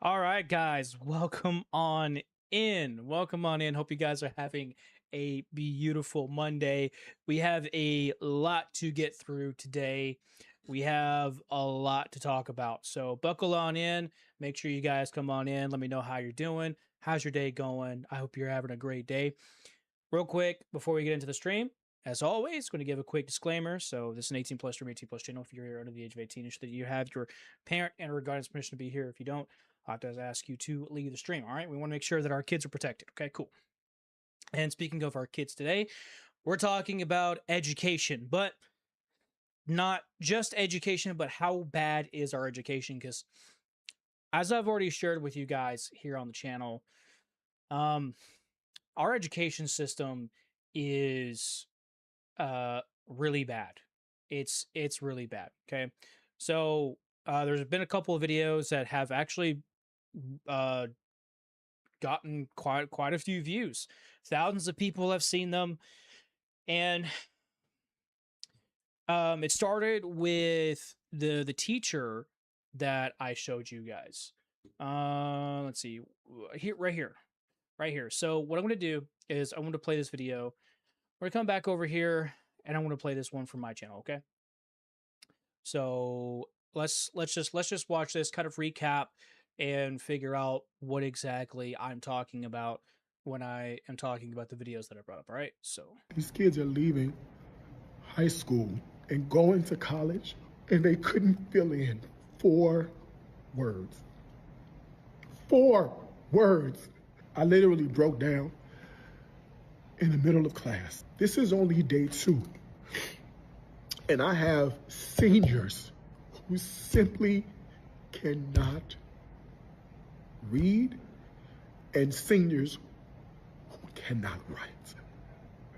All right, guys, welcome on in. Welcome on in. Hope you guys are having a beautiful Monday. We have a lot to get through today. We have a lot to talk about. So, buckle on in. Make sure you guys come on in. Let me know how you're doing. How's your day going? I hope you're having a great day. Real quick, before we get into the stream, as always, going to give a quick disclaimer. So, this is an 18 plus stream, 18 plus channel. If you're here under the age of 18, ensure that you have your parent and or guardian's permission to be here. If you don't, I have to ask you to leave the stream. All right. We want to make sure that our kids are protected. Okay, cool. And speaking of our kids today, we're talking about education, but not just education, but how bad is our education? Because as I've already shared with you guys here on the channel, um, our education system is really bad. It's really bad. Okay. So there's been a couple of videos that have actually uh gotten quite a few views. Thousands of people have seen them, and it started with the teacher that I showed you guys. Let's see, here, right here. So what I'm going to do is I want to play this video. We're going to come back over here, and I want to play this one from my channel. Okay. So let's just watch this, kind of recap and figure out what exactly I'm talking about when I am talking about the videos that I brought up. All right. So These kids are leaving high school and going to college, and they couldn't fill in 4 words. 4 words. I literally broke down in the middle of class. This is only day 2. And I have seniors who simply cannot read and seniors who cannot write.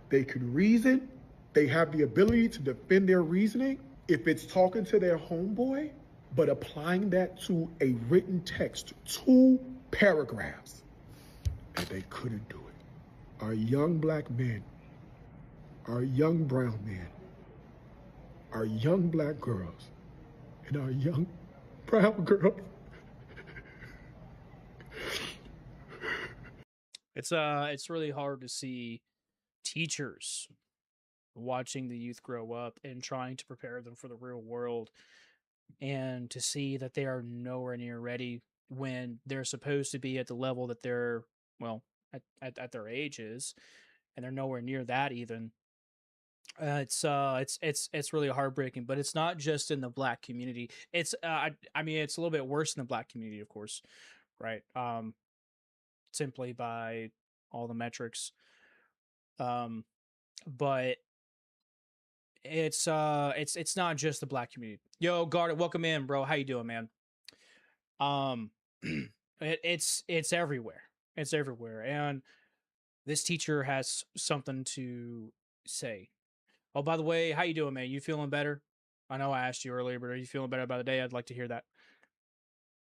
They can reason. They have the ability to defend their reasoning if it's talking to their homeboy, but applying that to a written text, 2 paragraphs, and they couldn't do it. Our young black men, our young brown men, our young black girls, and our young brown girls. it's really hard to see teachers watching the youth grow up and trying to prepare them for the real world, and to see that they are nowhere near ready when they're supposed to be at the level that they're, well, at their ages, and they're nowhere near that even. It's really heartbreaking, but it's not just in the black community. I mean, it's a little bit worse in the black community, of course, right? Simply by all the metrics. Um, but it's not just the black community. Yo, Guard, welcome in, bro. How you doing, man? Um, it's everywhere. It's everywhere, and this teacher has something to say. Oh, by the way, how you doing, man? You feeling better? I know I asked you earlier, but are you feeling better about the day? I'd like to hear that.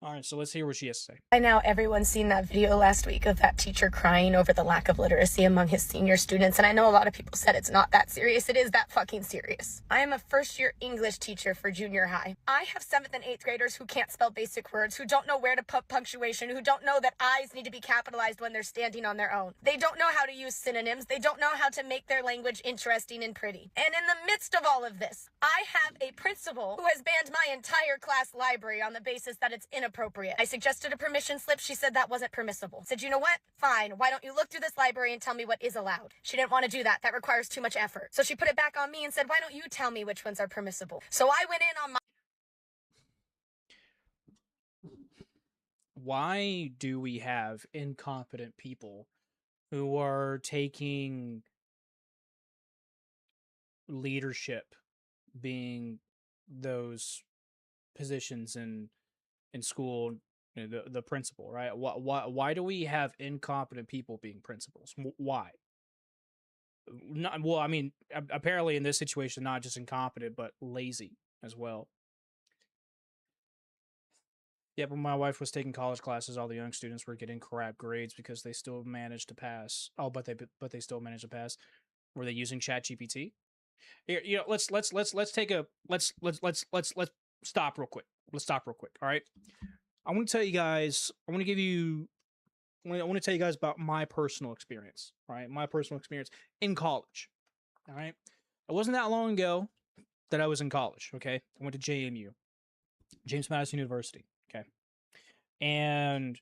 All right, so let's hear what she has to say. By now, everyone's seen that video last week of that teacher crying over the lack of literacy among his senior students, and I know a lot of people said it's not that serious. It is that fucking serious. I am a first-year English teacher for junior high. I have 7th and 8th graders who can't spell basic words, who don't know where to put punctuation, who don't know that I's need to be capitalized when they're standing on their own. They don't know how to use synonyms. They don't know how to make their language interesting and pretty. And in the midst of all of this, I have a principal who has banned my entire class library on the basis that it's inappropriate. I suggested a permission slip. She said that wasn't permissible. I said, you know what? Fine. Why don't you look through this library and tell me what is allowed? She didn't want to do that. That requires too much effort. So she put it back on me and said, why don't you tell me which ones are permissible? So I went in on my... Why do we have incompetent people who are taking leadership, being those positions in school, the principal, right? Why do we have incompetent people being principals? Why? Not, well, I mean, apparently in this situation, not just incompetent, but lazy as well. Yeah, when my wife was taking college classes, all the young students were getting crap grades because they still managed to pass. Oh, but they still managed to pass. Were they using Chat GPT? Here, let's take a let's stop real quick. Let's stop real quick. All right. I want to tell you guys. I want to tell you guys about my personal experience. Right, my personal experience in college. All right, it wasn't that long ago that I was in college. Okay, I went to JMU, James Madison University. Okay, and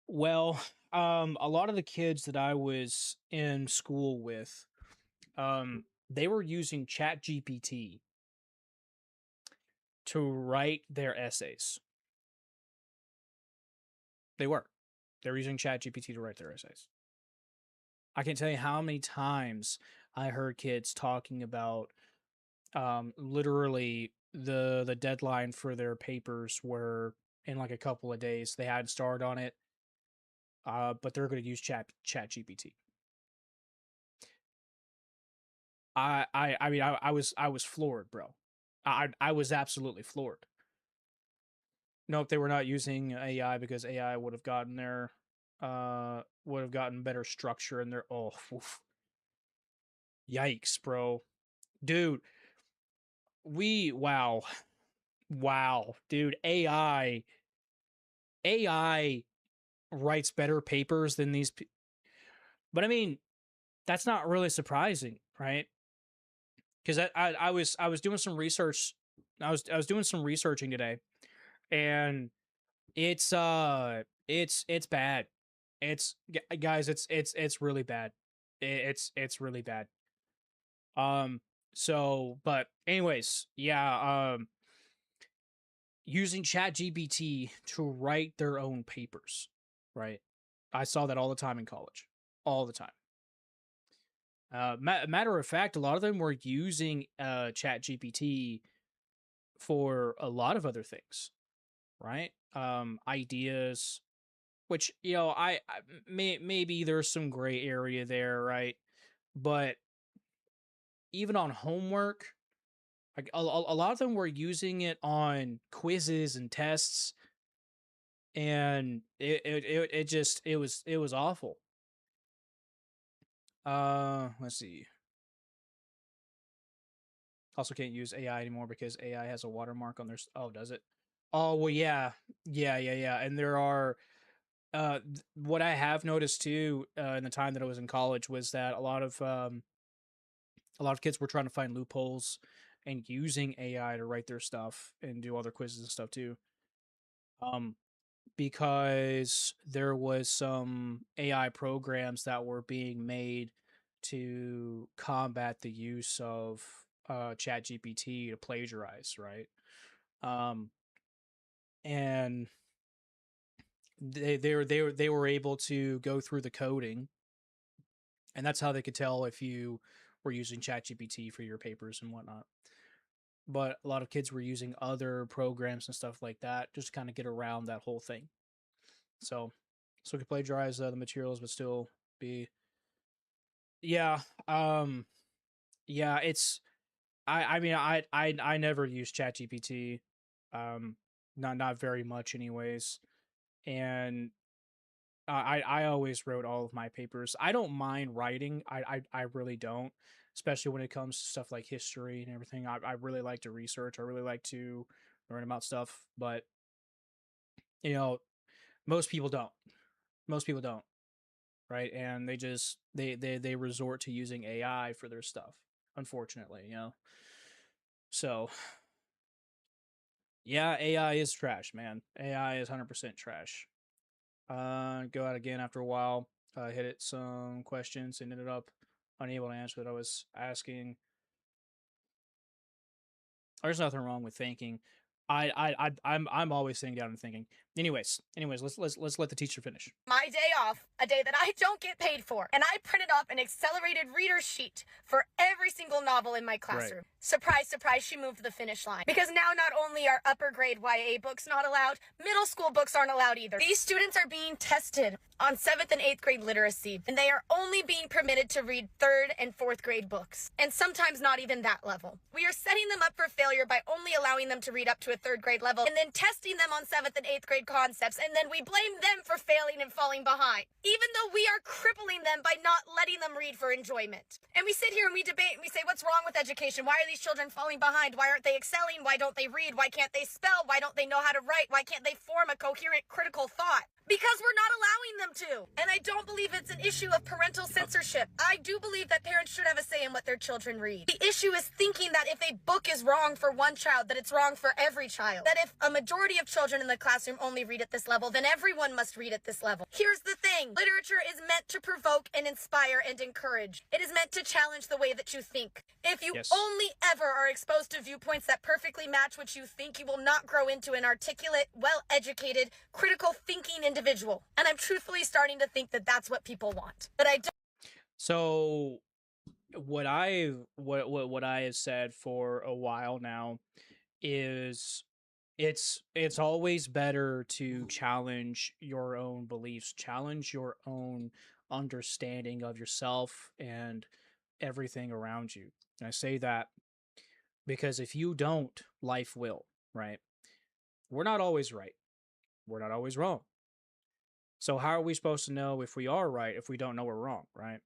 well, a lot of the kids that I was in school with, they were using ChatGPT to write their essays. They were. They were using ChatGPT to write their essays. I can't tell you how many times I heard kids talking about literally the deadline for their papers were in like a couple of days. They hadn't started on it, but they're going to use ChatGPT. I was floored, bro. I was absolutely floored. Nope, they were not using AI because AI would have gotten better structure in their oof. Yikes, bro. Dude, wow, dude, AI writes better papers than these but I mean, that's not really surprising, right? Because I was doing some research. I was doing some researching today, and it's bad. Guys, it's really bad. It's really bad. So, but anyways, yeah. Using ChatGPT to write their own papers, right? I saw that all the time in college, all the time. Matter of fact, a lot of them were using ChatGPT for a lot of other things, right? Ideas, which maybe there's some gray area there, right? But even on homework, like a lot of them were using it on quizzes and tests, and it was awful. Let's see. Also can't use AI anymore because AI has a watermark on their oh, does it? Oh, well, yeah. And there are what I have noticed too in the time that I was in college was that a lot of kids were trying to find loopholes and using AI to write their stuff and do all their quizzes and stuff too. Because there was some AI programs that were being made to combat the use of ChatGPT to plagiarize, right? And they were able to go through the coding, and that's how they could tell if you were using ChatGPT for your papers and whatnot. But a lot of kids were using other programs and stuff like that just to kind of get around that whole thing. So you could plagiarize the materials, but still be, yeah, yeah. It's I mean I never use ChatGPT, not very much, anyways, and I always wrote all of my papers. I don't mind writing. I really don't, especially when it comes to stuff like history and everything. I really like to research. I really like to learn about stuff, but most people don't. Most people don't, right? And they resort to using AI for their stuff, unfortunately. So yeah, AI is trash, man. AI is 100% trash. Go out again after a while. Hit it some questions and ended up unable to answer what I was asking. There's nothing wrong with thinking. I'm always sitting down and thinking. Anyways, let's let the teacher finish. My day off, a day that I don't get paid for, and I printed off an accelerated reader sheet for every single novel in my classroom. Right. Surprise, surprise, she moved the finish line. Because now not only are upper grade YA books not allowed, middle school books aren't allowed either. These students are being tested on 7th and 8th grade literacy, and they are only being permitted to read 3rd and 4th grade books, and sometimes not even that level. We are setting them up for failure by only allowing them to read up to a 3rd grade level, and then testing them on 7th and 8th grade concepts, and then we blame them for failing and falling behind, even though we are crippling them by not letting them read for enjoyment. And we sit here and we debate and we say, what's wrong with education? Why are these children falling behind? Why aren't they excelling? Why don't they read? Why can't they spell? Why don't they know how to write? Why can't they form a coherent critical thought? Because we're not allowing them to. And I don't believe it's an issue of parental censorship. I do believe that parents should have a say in what their children read. The issue is thinking that if a book is wrong for one child, that it's wrong for every child. That if a majority of children in the classroom only read at this level, then everyone must read at this level. Here's the thing. Literature is meant to provoke and inspire and encourage. It is meant to challenge the way that you think. If you only ever are exposed to viewpoints that perfectly match what you think, you will not grow into an articulate, well-educated, critical thinking individual. And I'm truthfully starting to think that that's what people want. But I don't. So what I have said for a while now is it's always better to challenge your own beliefs, challenge your own understanding of yourself and everything around you. And I say that because if you don't, life will, right? We're not always right. We're not always wrong. So how are we supposed to know if we are right if we don't know we're wrong, right?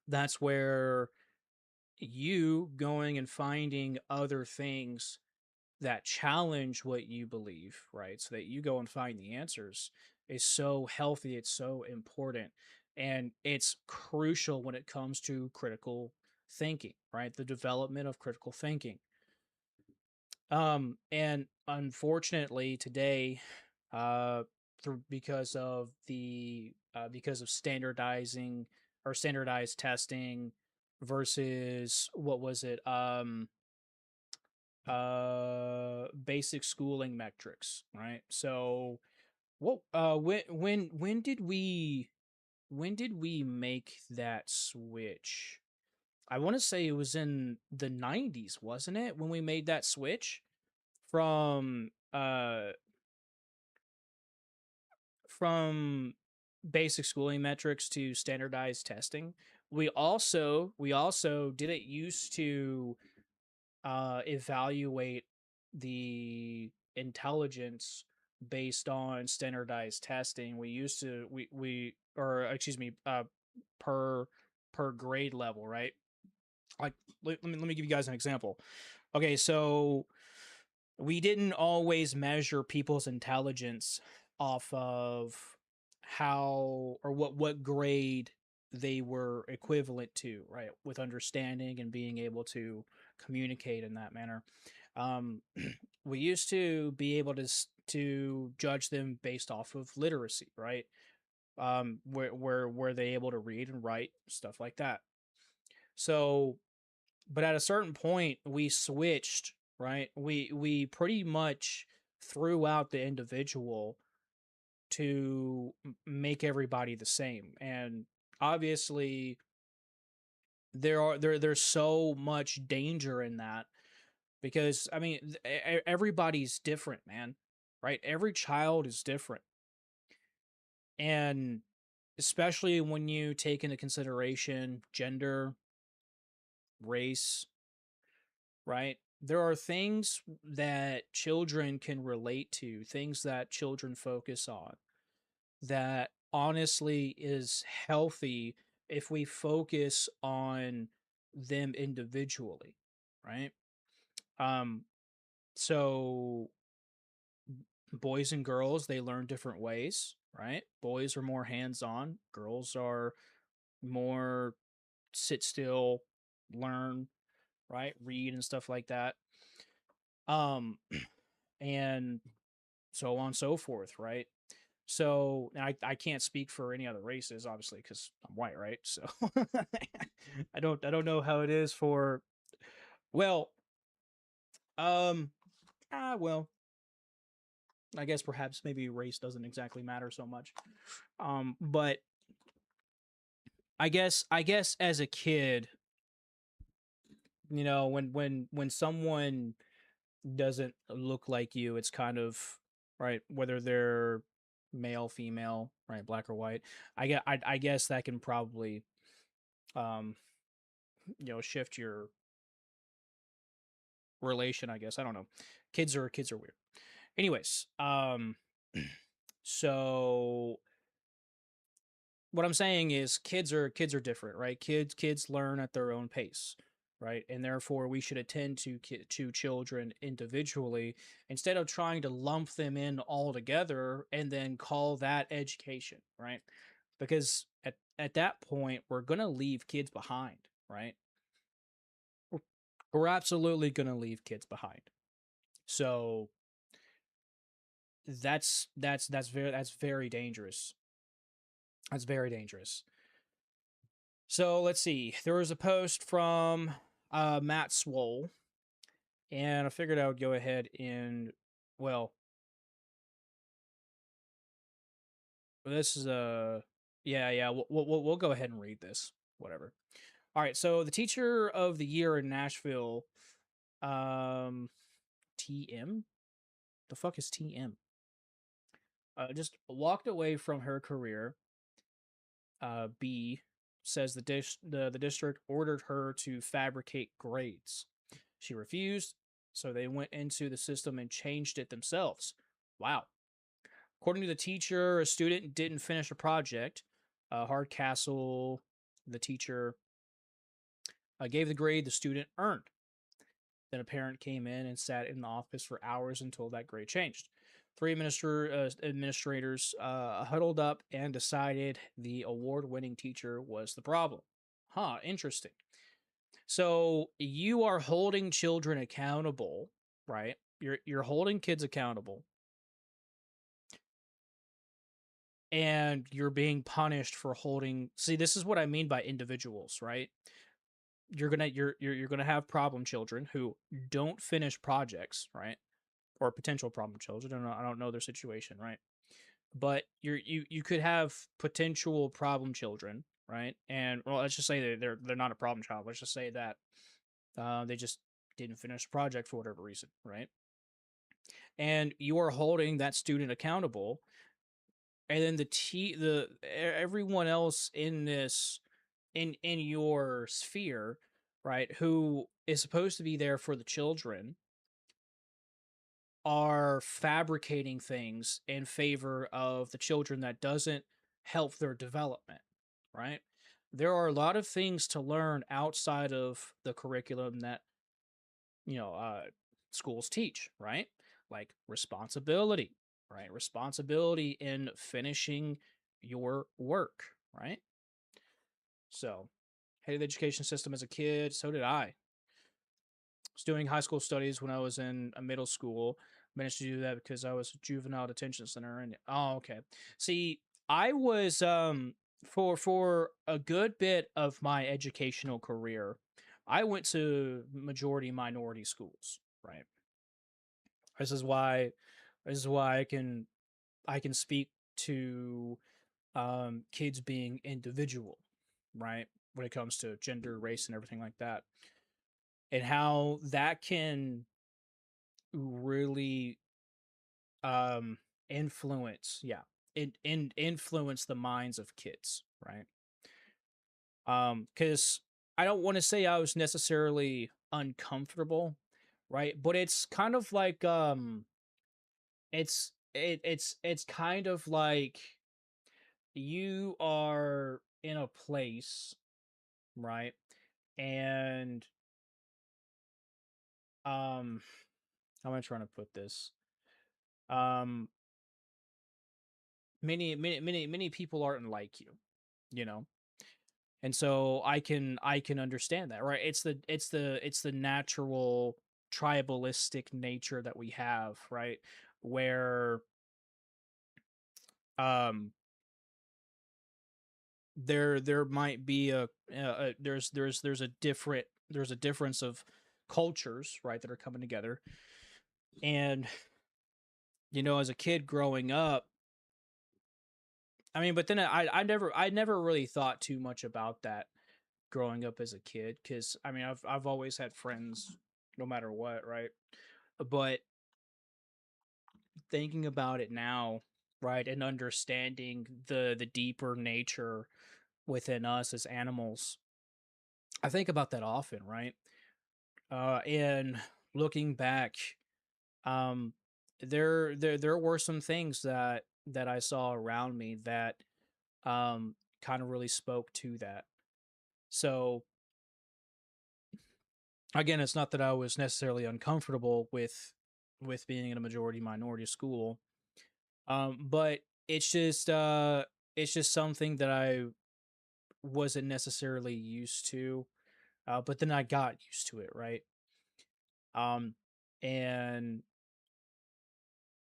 That's where you going and finding other things that challenge what you believe, right? So that you go and find the answers is so healthy, it's so important, and it's crucial when it comes to critical thinking, right? The development of critical thinking. And unfortunately today, because of standardizing or standardized testing versus what was it basic schooling metrics, right? So what when did we make that switch? I want to say it was in the 90s, wasn't it, when we made that switch from basic schooling metrics to standardized testing. We also didn't used to evaluate the intelligence based on standardized testing. We used to we or excuse me per grade level, right? Like let me give you guys an example. Okay, so we didn't always measure people's intelligence off of how or what grade they were equivalent to, right? With understanding and being able to communicate in that manner. We used to be able to judge them based off of literacy, right? Where were they able to read and write, stuff like that. So, but at a certain point, we switched, right? We pretty much threw out the individual to make everybody the same, and obviously there's so much danger in that because I mean everybody's different, man, right? Every child is different, and especially when you take into consideration gender, race, right? There are things that children can relate to, things that children focus on that honestly is healthy if we focus on them individually, right? Um so boys and girls, they learn different ways, right? Boys are more hands-on, girls are more sit still, learn, right? Read and stuff like that. Um and so on and so forth, right? So I can't speak for any other races, obviously, because I'm white, right? So I don't know how it is for well, um well, I guess perhaps maybe race doesn't exactly matter so much. But I guess as a kid, you know, when someone doesn't look like you, it's kind of right, whether they're male, female, right, black or white. I guess that can probably um shift your relation, I guess. I don't know. Kids are weird. Anyways, So what I'm saying is kids are different, right? Kids learn at their own pace, right? And therefore we should attend to children individually instead of trying to lump them in all together and then call that education, right? Because at that point we're going to leave kids behind, right? We're, we're absolutely going to leave kids behind. So that's very dangerous. That's very dangerous. So let's see. There was a post from Matt Swole, and I figured I would go ahead and, well, this is a, yeah, we'll go ahead and read this. Whatever. All right. So the teacher of the year in Nashville, TM. The fuck is TM? Just walked away from her career. B says the district ordered her to fabricate grades. She refused, so they went into the system and changed it themselves. Wow. According to the teacher, a student didn't finish a project. Hardcastle, the teacher, gave the grade the student earned. Then a parent came in and sat in the office for hours until that grade changed. Three administrators huddled up and decided the award winning teacher was the problem. Huh, interesting. So you are holding children accountable, right? You're holding kids accountable, and you're being punished for holding. See, this is what I mean by individuals, right? You're gonna have problem children who don't finish projects, right? Or potential problem children. I don't know their situation, right? But you could have potential problem children, right? And well, let's just say they're not a problem child. Let's just say that they just didn't finish the project for whatever reason, right? And you are holding that student accountable, and then everyone else in this in your sphere, right, who is supposed to be there for the children, are fabricating things in favor of the children that doesn't help their development, right? There are a lot of things to learn outside of the curriculum that, you know, schools teach, right? Like responsibility, right? Responsibility in finishing your work, right? So, hated the education system as a kid. So did I. Was doing high school studies when I was in a middle school. Managed to do that because I was a juvenile detention center. And oh, okay. See, I was for a good bit of my educational career, I went to majority minority schools. Right. This is why. This is why I can speak to kids being individual, right? When it comes to gender, race, and everything like that, and how that can really influence, yeah, influence the minds of kids, right? Because I don't want to say I was necessarily uncomfortable, right? But it's kind of like it's kind of like you are in a place, right? And how am I trying to put this? Um, many people aren't like you know, and so I can understand that, right? It's the natural tribalistic nature that we have, right? Where um there might be there's a difference of cultures, right, that are coming together. And as a kid growing up, I mean, but then I never really thought too much about that growing up as a kid, because I mean I've always had friends no matter what, right? But thinking about it now, right, and understanding the deeper nature within us as animals, I think about that often, right? And looking back, um there were some things that I saw around me that kind of really spoke to that. So again, it's not that I was necessarily uncomfortable with being in a majority minority school, but it's just something that I wasn't necessarily used to. But then I got used to it, right? Um, and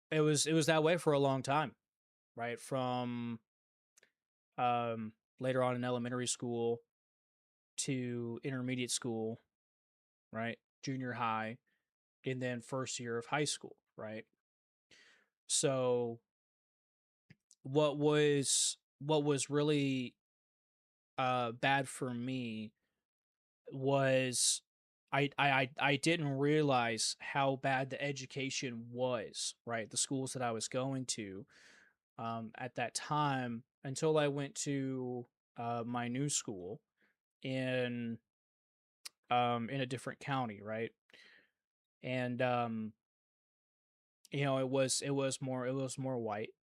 it was that way for a long time, right? From later on in elementary school to intermediate school, right? Junior high, and then first year of high school, right? So what was really bad for me was I didn't realize how bad the education was, right? The schools that I was going to at that time until I went to my new school in in a different county, right? And you know, it was more white,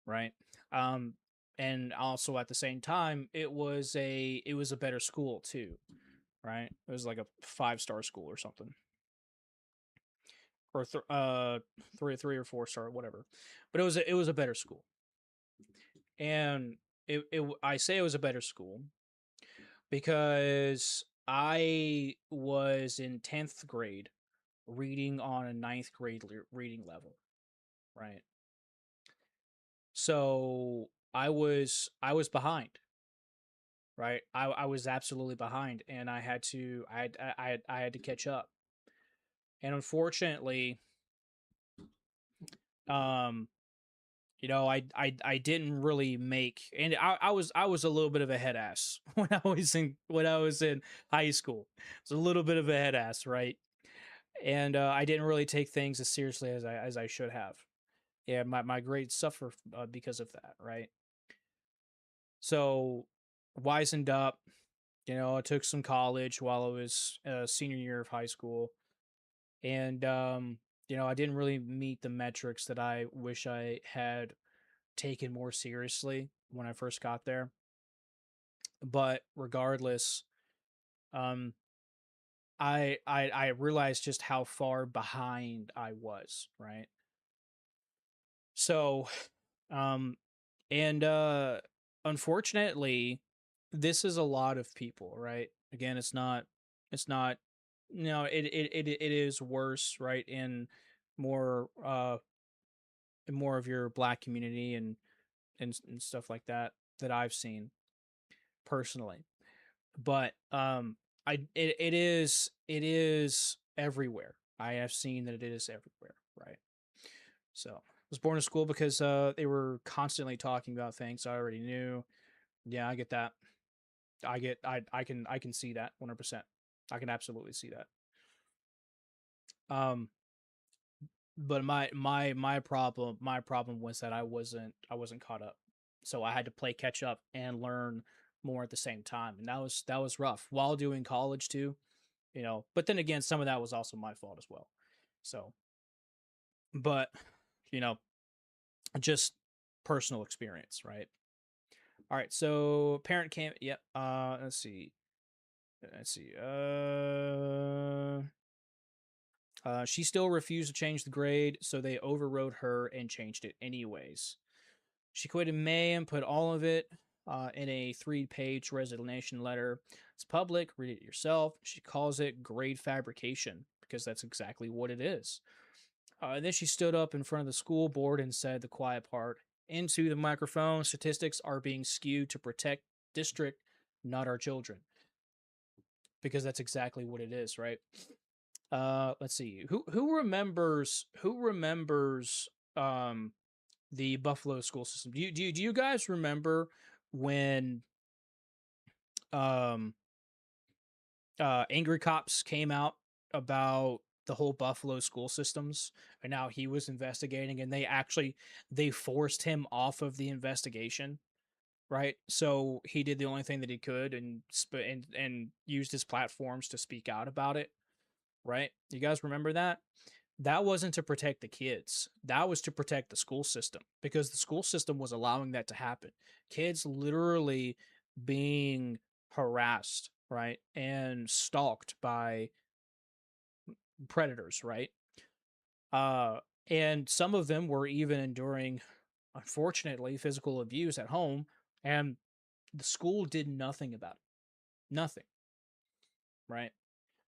right? Um, and also at the same time, it was a better school too, right? It was like a 5-star school or something, or 3 or 4 star, whatever. But it was a better school, and I say it was a better school because I was in 10th grade reading on a ninth grade reading level, right? So I was behind, right? I was absolutely behind, and I had to catch up. And unfortunately, um, you know, I didn't really make, and I was a little bit of a head ass when I was in high school. I was a little bit of a head ass, right? And I didn't really take things as seriously as I should have. Yeah, my grades suffer because of that, right? So wisened up, you know, I took some college while I was senior year of high school, and you know, I didn't really meet the metrics that I wish I had taken more seriously when I first got there. But regardless, um, I realized just how far behind I was, right? So, um, and unfortunately, this is a lot of people, right? Again, it's not, you know, it is worse, right? In more of your black community and stuff like that that I've seen personally. But it is everywhere. I have seen that it is everywhere, right? So I was born in school because they were constantly talking about things I already knew. Yeah, I get that. I can see that 100%. I can absolutely see that. Um, but my problem was that I wasn't caught up, so I had to play catch up and learn more at the same time, and that was rough while doing college too, you know. But then again, some of that was also my fault as well. So, but you know, just personal experience, right? All right, so parent came. Yep. Let's see. Let's see. She still refused to change the grade, so they overrode her and changed it anyways. She quit in May and put all of it in a 3-page resignation letter. It's public, read it yourself. She calls it grade fabrication because that's exactly what it is. And then she stood up in front of the school board and said the quiet part into the microphone: statistics are being skewed to protect district, not our children. Because that's exactly what it is, right? Let's see. Who remembers the Buffalo school system? Do you guys remember when um Angry Cops came out about the whole Buffalo school systems, and now he was investigating, and they forced him off of the investigation, right? So he did the only thing that he could and used his platforms to speak out about it, right? You guys remember that? that wasn't to protect the kids. That was to protect the school system, because the school system was allowing that to happen. Kids literally being harassed, right? And stalked by predators, right? Uh, and some of them were even enduring, unfortunately, physical abuse at home, and the school did nothing about it. Nothing, right?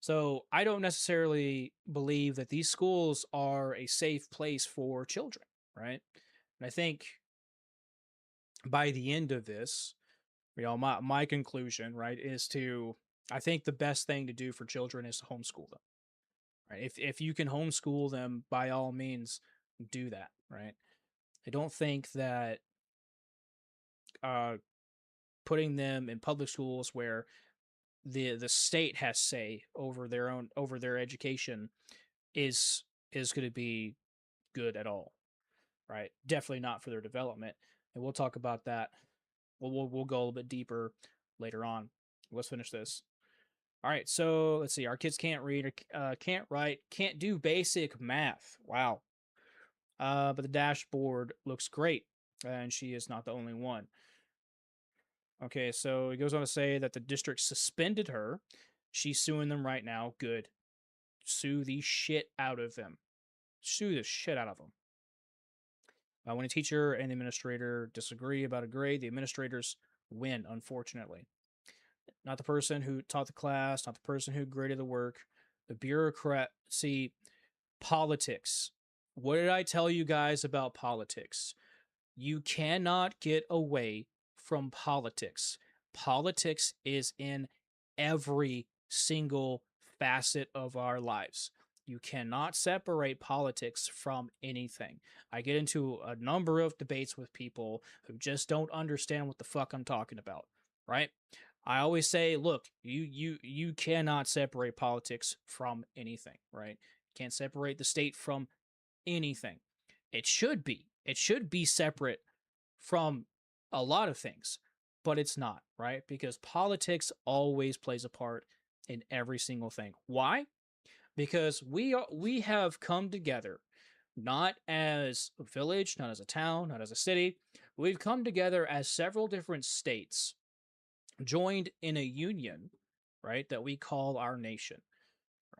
So I don't necessarily believe that these schools are a safe place for children, right? And I think by the end of this, my conclusion, right, is to, I think the best thing to do for children is to homeschool them, right? If you can homeschool them, by all means, do that, right? I don't think that uh, putting them in public schools where the state has say over their education is going to be good at all, right? Definitely not for their development, and we'll talk about that. We'll go a little bit deeper later on. Let's finish this. All right, so let's see. Our kids can't read, can't write, can't do basic math. Wow. But the dashboard looks great, and she is not the only one. Okay, so he goes on to say that the district suspended her. She's suing them right now. Good. Sue the shit out of them. Sue the shit out of them. When a teacher and the administrator disagree about a grade, the administrators win, unfortunately. Not the person who taught the class, not the person who graded the work. The bureaucracy, politics. What did I tell you guys about politics? You cannot get away from politics. Politics is in every single facet of our lives. You cannot separate politics from anything. I get into a number of debates with people who just don't understand what the fuck I'm talking about, right? I always say, look, you cannot separate politics from anything, right? You can't separate the state from anything. It should be. It should be separate from a lot of things, but it's not, right? Because politics always plays a part in every single thing. Why? Because we have come together not as a village, not as a town, not as a city. We've come together as several different states joined in a union, right, that we call our nation,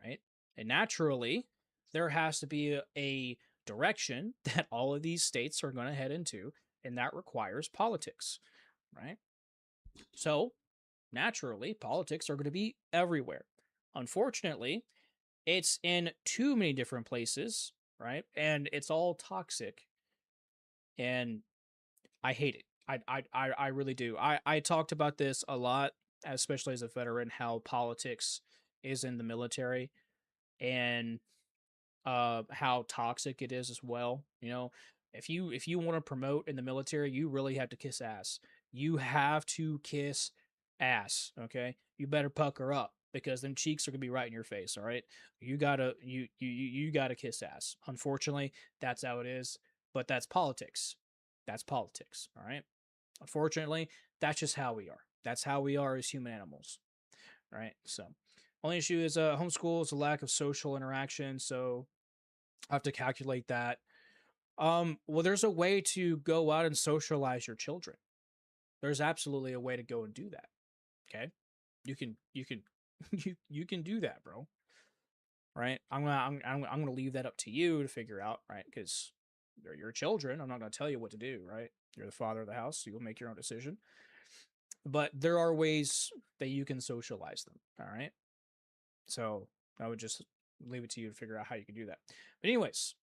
right? And naturally, there has to be a direction that all of these states are going to head into, and that requires politics, right? So, naturally, politics are going to be everywhere. Unfortunately, it's in too many different places, right? And it's all toxic, and I hate it. I really do. I talked about this a lot, especially as a veteran, how politics is in the military, and how toxic it is as well. You know, if you want to promote in the military, you really have to kiss ass. You have to kiss ass. Okay, you better pucker up, because them cheeks are gonna be right in your face. All right, you gotta kiss ass. Unfortunately, that's how it is. But that's politics. That's politics. All right. Unfortunately, that's just how we are. That's how we are as human animals. All right. So, only issue is homeschool is a lack of social interaction. So I have to calculate that. Well, there's a way to go out and socialize your children. There's absolutely a way to go and do that. Okay, you can you can do that, bro. Right? I'm gonna leave that up to you to figure out, right? Because they're your children. I'm not gonna tell you what to do, right? You're the father of the house, so you'll make your own decision. But there are ways that you can socialize them. All right. So I would just leave it to you to figure out how you can do that. But anyways,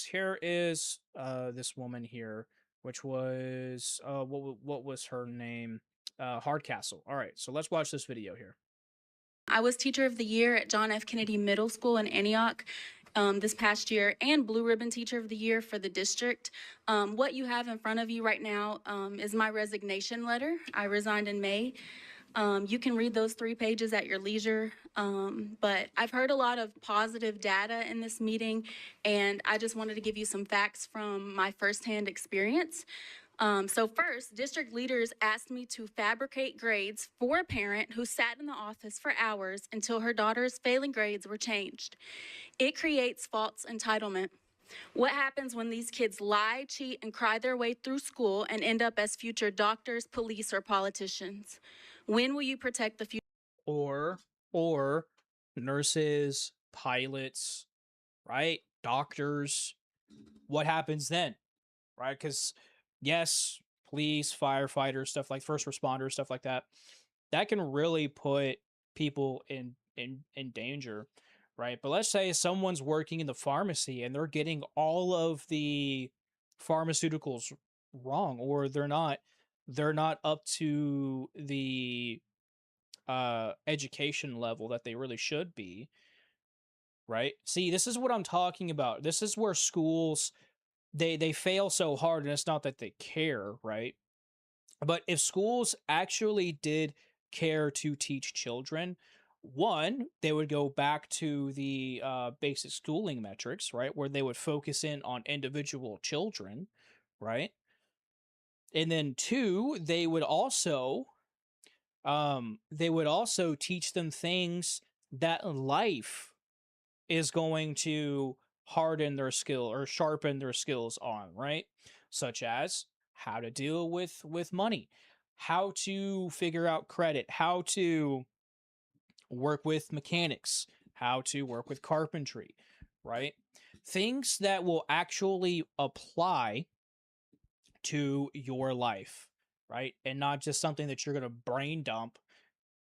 here is this woman here, which was what was her name? Hardcastle. All right, so let's watch this video here. I was Teacher of the Year at John F. Kennedy Middle School in Antioch this past year, and Blue Ribbon Teacher of the Year for the district. What you have in front of you right now is my resignation letter. I resigned in May. You can read those 3 pages at your leisure, but I've heard a lot of positive data in this meeting, and I just wanted to give you some facts from my firsthand experience. So first, district leaders asked me to fabricate grades for a parent who sat in the office for hours until her daughter's failing grades were changed. It creates false entitlement. What happens when these kids lie, cheat, and cry their way through school and end up as future doctors, police, or politicians? When will you protect the future? Or nurses, pilots, right? Doctors. What happens then? Right? Because yes, police, firefighters, stuff like first responders, stuff like that, that can really put people in danger, right? But let's say someone's working in the pharmacy and they're getting all of the pharmaceuticals wrong, or they're not up to the education level that they really should be, right? See, this is what I'm talking about. This is where schools they fail so hard, and it's not that they care, right? But if schools actually did care to teach children, one, they would go back to the basic schooling metrics, right, where they would focus in on individual children, right? And then two, they would also teach them things that life is going to harden their skill or sharpen their skills on, right? Such as how to deal with money, how to figure out credit, how to work with mechanics, how to work with carpentry, right? Things that will actually apply to your life, right? And not just something that you're going to brain dump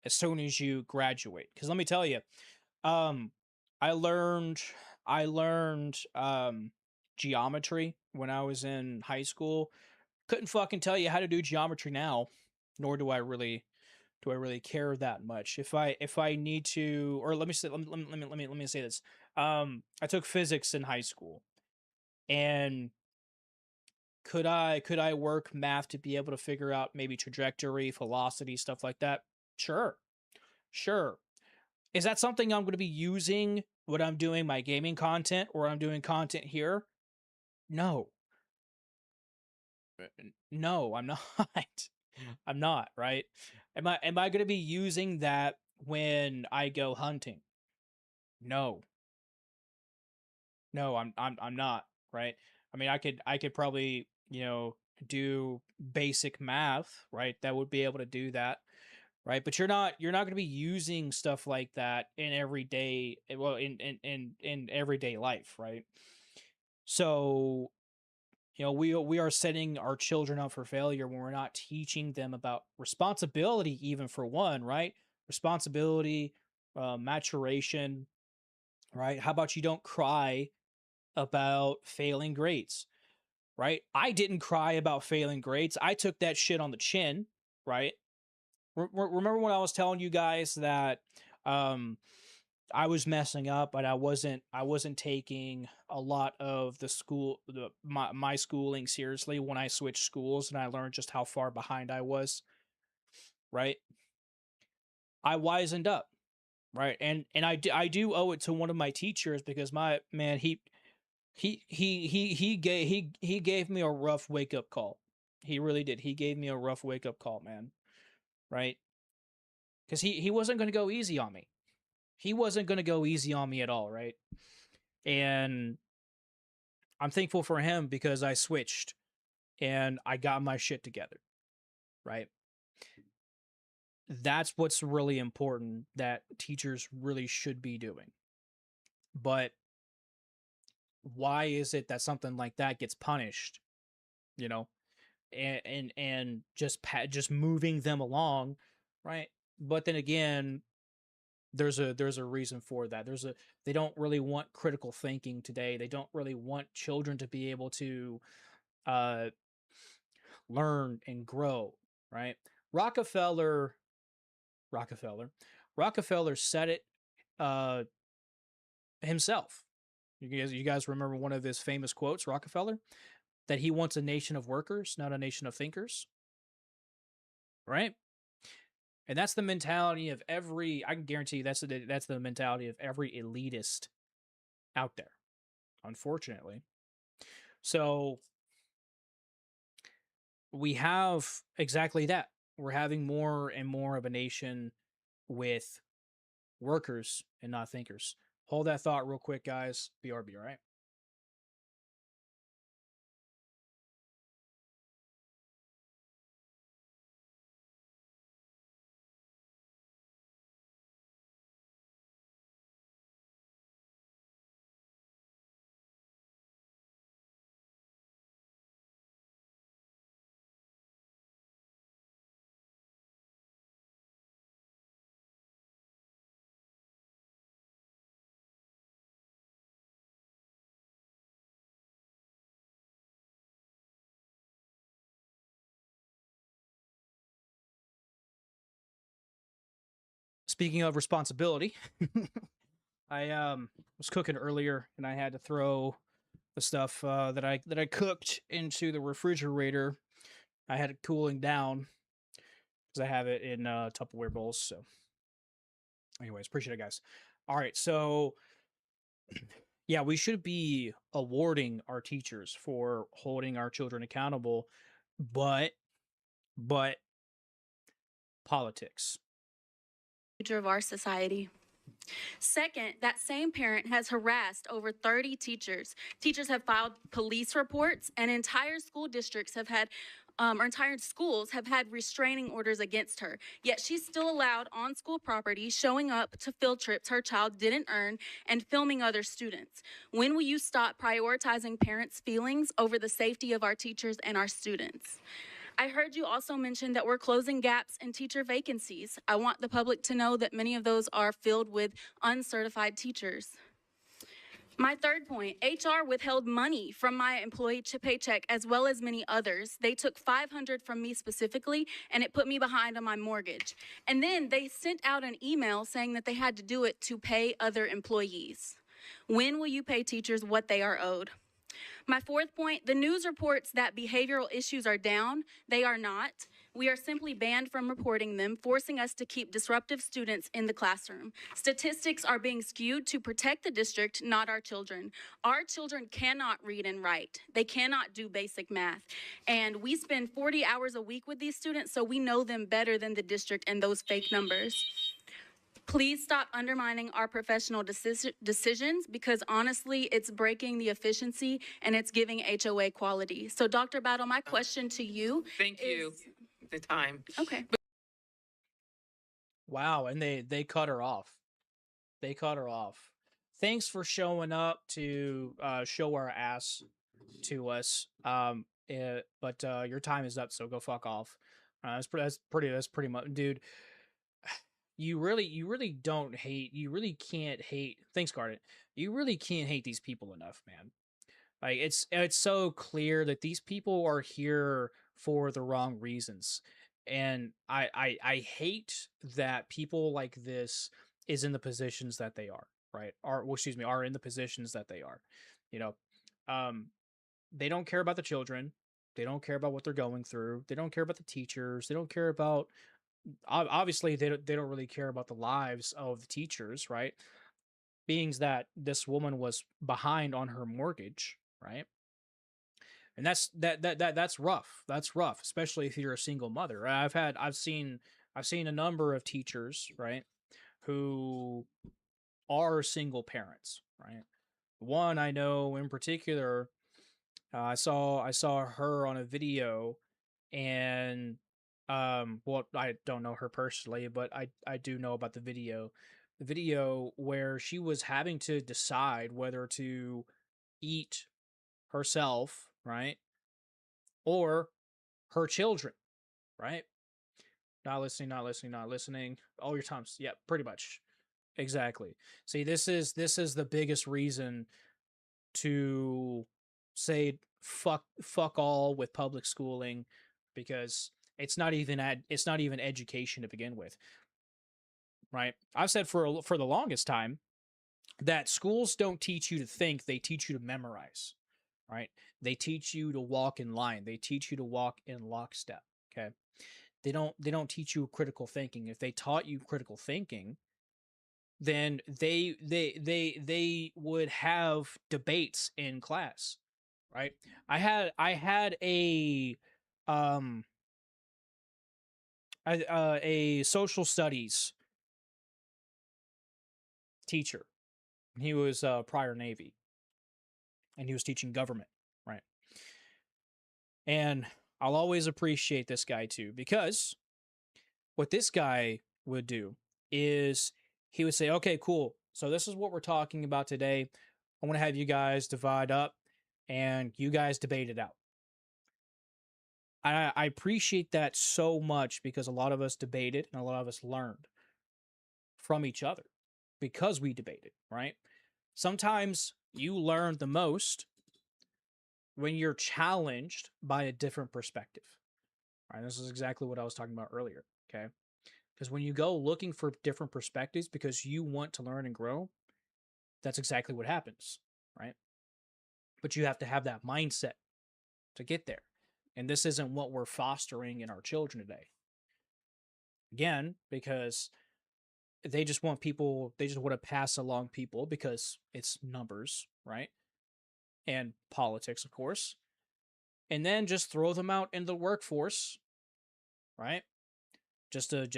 as soon as you graduate. Because let me tell you, um, I learned geometry when I was in high school. Couldn't fucking tell you how to do geometry now, nor do I really care that much. If I need to, or let me say, let me say this. I took physics in high school, and could I work math to be able to figure out maybe trajectory, velocity, stuff like that? Sure, sure. Is that something I'm going to be using when I'm doing my gaming content or I'm doing content here? No. No, I'm not. I'm not, right? Am I going to be using that when I go hunting? No. No, I'm not, right? I mean, I could probably, do basic math, right? That would be able to do that, right? But you're not going to be using stuff like that in everyday, well, in everyday life, right? So, we are setting our children up for failure when we're not teaching them about responsibility, even for one, right? Responsibility, maturation, right? How about you don't cry about failing grades, right? I didn't cry about failing grades. I took that shit on the chin, right? Remember when I was telling you guys that um I was messing up, but I wasn't taking a lot of my schooling seriously when I switched schools and I learned just how far behind I was, right? I wisened up, right? And I do owe it to one of my teachers, because my man, he gave me a rough wake up call. He really did. He gave me a rough wake up call, man, right? Cuz he wasn't going to go easy on me. He wasn't going to go easy on me at all, right? And I'm thankful for him because I switched and I got my shit together, right? That's what's really important that teachers really should be doing. But why is it that something like that gets punished, you know? And just moving them along, right? But then again, there's a reason for that. They don't really want critical thinking today. They don't really want children to be able to uh learn and grow, right? Rockefeller Rockefeller Rockefeller said it uh himself. You guys remember one of his famous quotes, Rockefeller, that he wants a nation of workers, not a nation of thinkers, right? And that's the mentality of every, I can guarantee you that's the mentality of every elitist out there, unfortunately. So we have exactly that. We're having more and more of a nation with workers and not thinkers. Hold that thought real quick, guys. BRB, all right? Speaking of responsibility, I was cooking earlier and I had to throw the stuff that I cooked into the refrigerator. I had it cooling down because I have it in Tupperware bowls. So, anyways, appreciate it, guys. All right, so yeah, we should be awarding our teachers for holding our children accountable, but politics. Future of our society. Second, that same parent has harassed over 30 teachers. Teachers have filed police reports, and entire school districts have had, or entire schools have had restraining orders against her. Yet she's still allowed on school property, showing up to field trips her child didn't earn, and filming other students. When will you stop prioritizing parents' feelings over the safety of our teachers and our students? I heard you also mention that we're closing gaps in teacher vacancies. I want the public to know that many of those are filled with uncertified teachers. My third point, HR withheld money from my employee paycheck as well as many others. They took $500 from me specifically, and it put me behind on my mortgage. And then they sent out an email saying that they had to do it to pay other employees. When will you pay teachers what they are owed? My fourth point, the news reports that behavioral issues are down. They are not. We are simply banned from reporting them, forcing us to keep disruptive students in the classroom. Statistics are being skewed to protect the district, not our children. Our children cannot read and write. They cannot do basic math. And we spend 40 hours a week with these students, so we know them better than the district and those fake numbers. Please stop undermining our professional decisions, because honestly, it's breaking the efficiency and it's giving HOA quality. So Dr. Battle, my question to you Thank you. The time. Okay. Wow, and they cut her off. They cut her off. Thanks for showing up to show our ass to us. But your time is up, so go fuck off. That's pretty much, dude. You really don't hate. You really can't hate. Thanks, Garnet. You really can't hate these people enough, man. Like it's so clear that these people are here for the wrong reasons, and I hate that people like this is in the positions that they are. Right? Are well, excuse me, are in the positions that they are. You know, um, they don't care about the children. They don't care about what they're going through. They don't care about the teachers. They don't care about obviously they don't really care about the lives of the teachers, right? Being that this woman was behind on her mortgage, right? And that's rough. That's rough, especially if you're a single mother. I've seen a number of teachers, right, who are single parents, right? One I know in particular, I saw her on a video, and well, I don't know her personally, but I do know about the video where she was having to decide whether to eat herself, right, or her children, right? Not listening, not listening, not listening. All your times, yeah, pretty much, exactly. See, this is the biggest reason to say fuck all with public schooling, because it's not even education to begin with, right? I've said for the longest time that schools don't teach you to think, they teach you to memorize, right? They teach you to walk in line, they teach you to walk in lockstep, okay? They don't teach you critical thinking. If they taught you critical thinking, then they would have debates in class, right? I had um a social studies teacher. He was prior Navy, and he was teaching government, right? And I'll always appreciate this guy too, because what this guy would do is he would say, okay, cool. So this is what we're talking about today. I want to have you guys divide up and you guys debate it out. I appreciate that so much because a lot of us debated and a lot of us learned from each other because we debated, right? Sometimes you learn the most when you're challenged by a different perspective. Right? This is exactly what I was talking about earlier. Okay. Because when you go looking for different perspectives because you want to learn and grow, that's exactly what happens. Right. But you have to have that mindset to get there. And this isn't what we're fostering in our children today. Again, because they just want to pass along people because it's numbers, right? And politics, of course. And then just throw them out in the workforce, right? Just to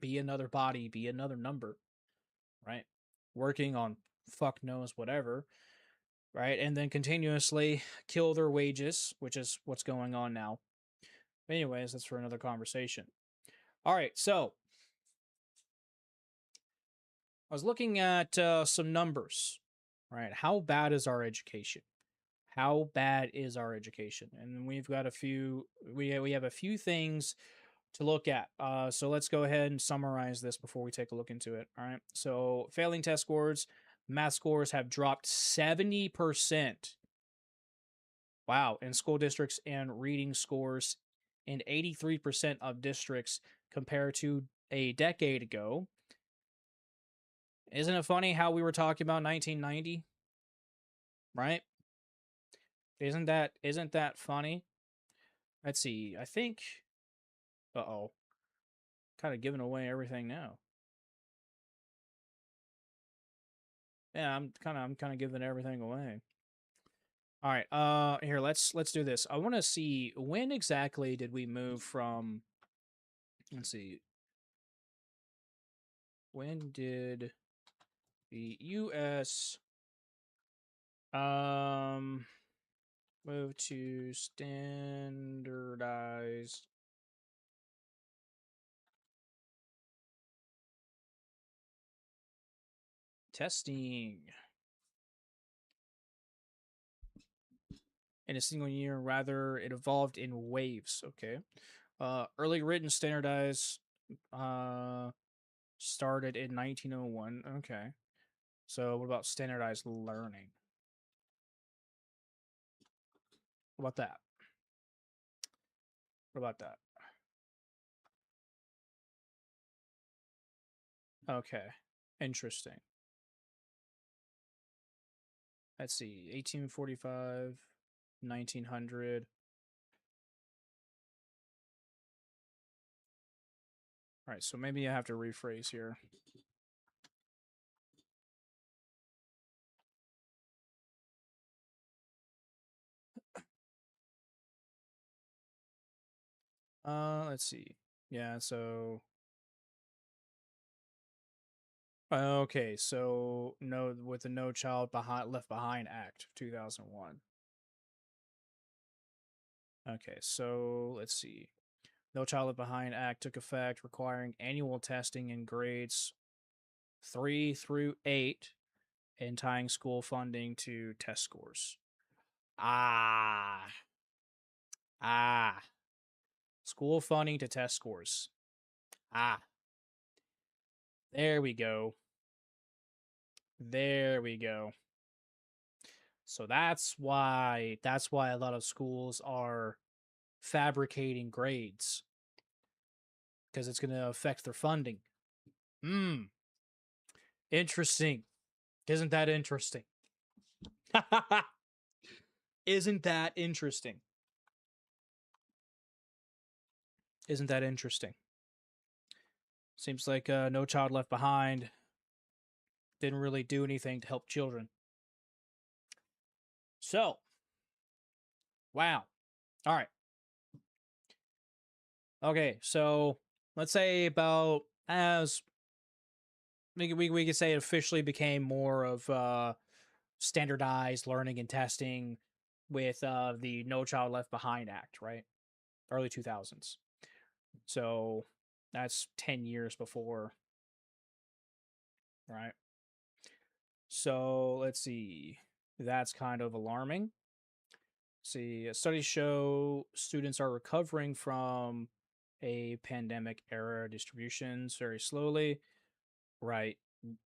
be another body, be another number, right? Working on fuck knows whatever, right? And then continuously kill their wages, which is what's going on now. Anyways, that's for another conversation. All right, so I was looking at some numbers, right? How bad is our education? How bad is our education? And we've got a few. We have a few things to look at. So let's go ahead and summarize this before we take a look into it. All right. So failing test scores, math scores have dropped 70%. Wow. In school districts and reading scores in 83% of districts compared to a decade ago. Isn't it funny how we were talking about 1990? Right? Isn't that funny? Let's see. I think uh-oh. Kind of giving away everything now. Yeah, I'm kind of giving everything away. All right. Here, let's do this. I want to see when exactly did we move from, let's see. When did the US move to standardized testing in a single year? Rather, it evolved in waves. Okay. Early written standardized started in 1901. Okay. So what about standardized learning? What about that? What about that? Okay. Interesting. Let's see. 1845, 1900. All right, so maybe I have to rephrase here. Let's see. Yeah, so okay, so no, with the No Child Left Behind Act 2001. Okay, so let's see. No Child Left Behind Act took effect, requiring annual testing in grades 3 through 8 and tying school funding to test scores. Ah. School funding to test scores. There we go. There we go. So that's why a lot of schools are fabricating grades, because it's going to affect their funding. Interesting. Isn't that interesting? Isn't that interesting? Isn't that interesting? Seems like No Child Left Behind didn't really do anything to help children. So, wow. All right. Okay, so let's say about as we could say it officially became more of standardized learning and testing with the No Child Left Behind Act, right? Early 2000s. So that's 10 years before, right? So let's see. That's kind of alarming. See, studies show students are recovering from a pandemic era distributions very slowly. Right.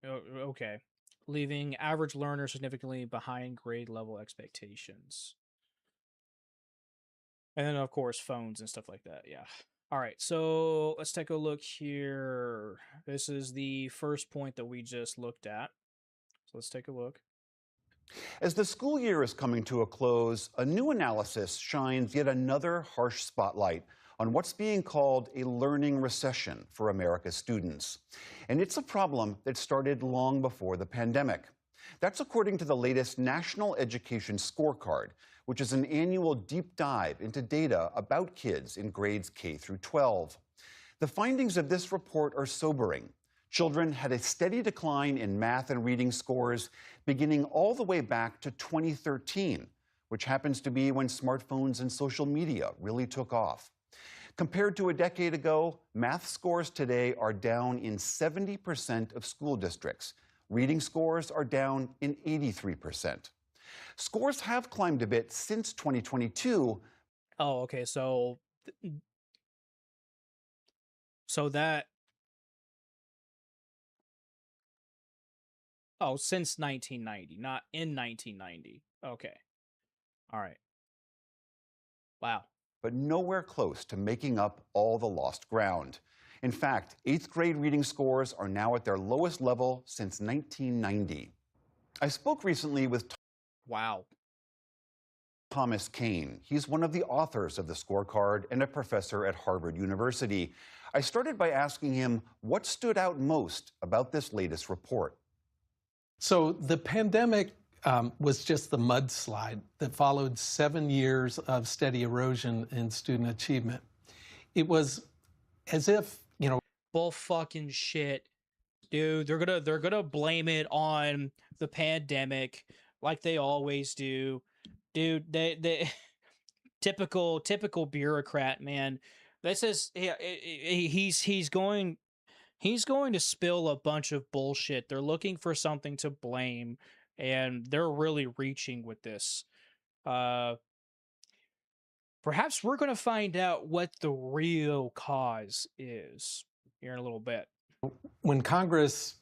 Okay. Leaving average learners significantly behind grade level expectations. And then, of course, phones and stuff like that. Yeah. All right. So let's take a look here. This is the first point that we just looked at. So let's take a look. As the school year is coming to a close, a new analysis shines yet another harsh spotlight on what's being called a learning recession for America's students. And it's a problem that started long before the pandemic. That's according to the latest National Education Scorecard, which is an annual deep dive into data about kids in grades K through 12. The findings of this report are sobering. Children had a steady decline in math and reading scores beginning all the way back to 2013, which happens to be when smartphones and social media really took off. Compared to a decade ago, math scores today are down in 70% of school districts. Reading scores are down in 83%. Scores have climbed a bit since 2022. Oh, okay. So that. Oh, since 1990, not in 1990. Okay. All right. Wow. But nowhere close to making up all the lost ground. In fact, 8th grade reading scores are now at their lowest level since 1990. I spoke recently with Wow. Thomas Kane. He's one of the authors of the scorecard and a professor at Harvard University. I started by asking him what stood out most about this latest report. So the pandemic was just the mudslide that followed 7 years of steady erosion in student achievement. It was as if, bull fucking shit, dude. They're gonna blame it on the pandemic like they always do, dude. They typical bureaucrat, man. This is he's going to spill a bunch of bullshit. They're looking for something to blame, and they're really reaching with this. Perhaps we're going to find out what the real cause is here in a little bit. when Congress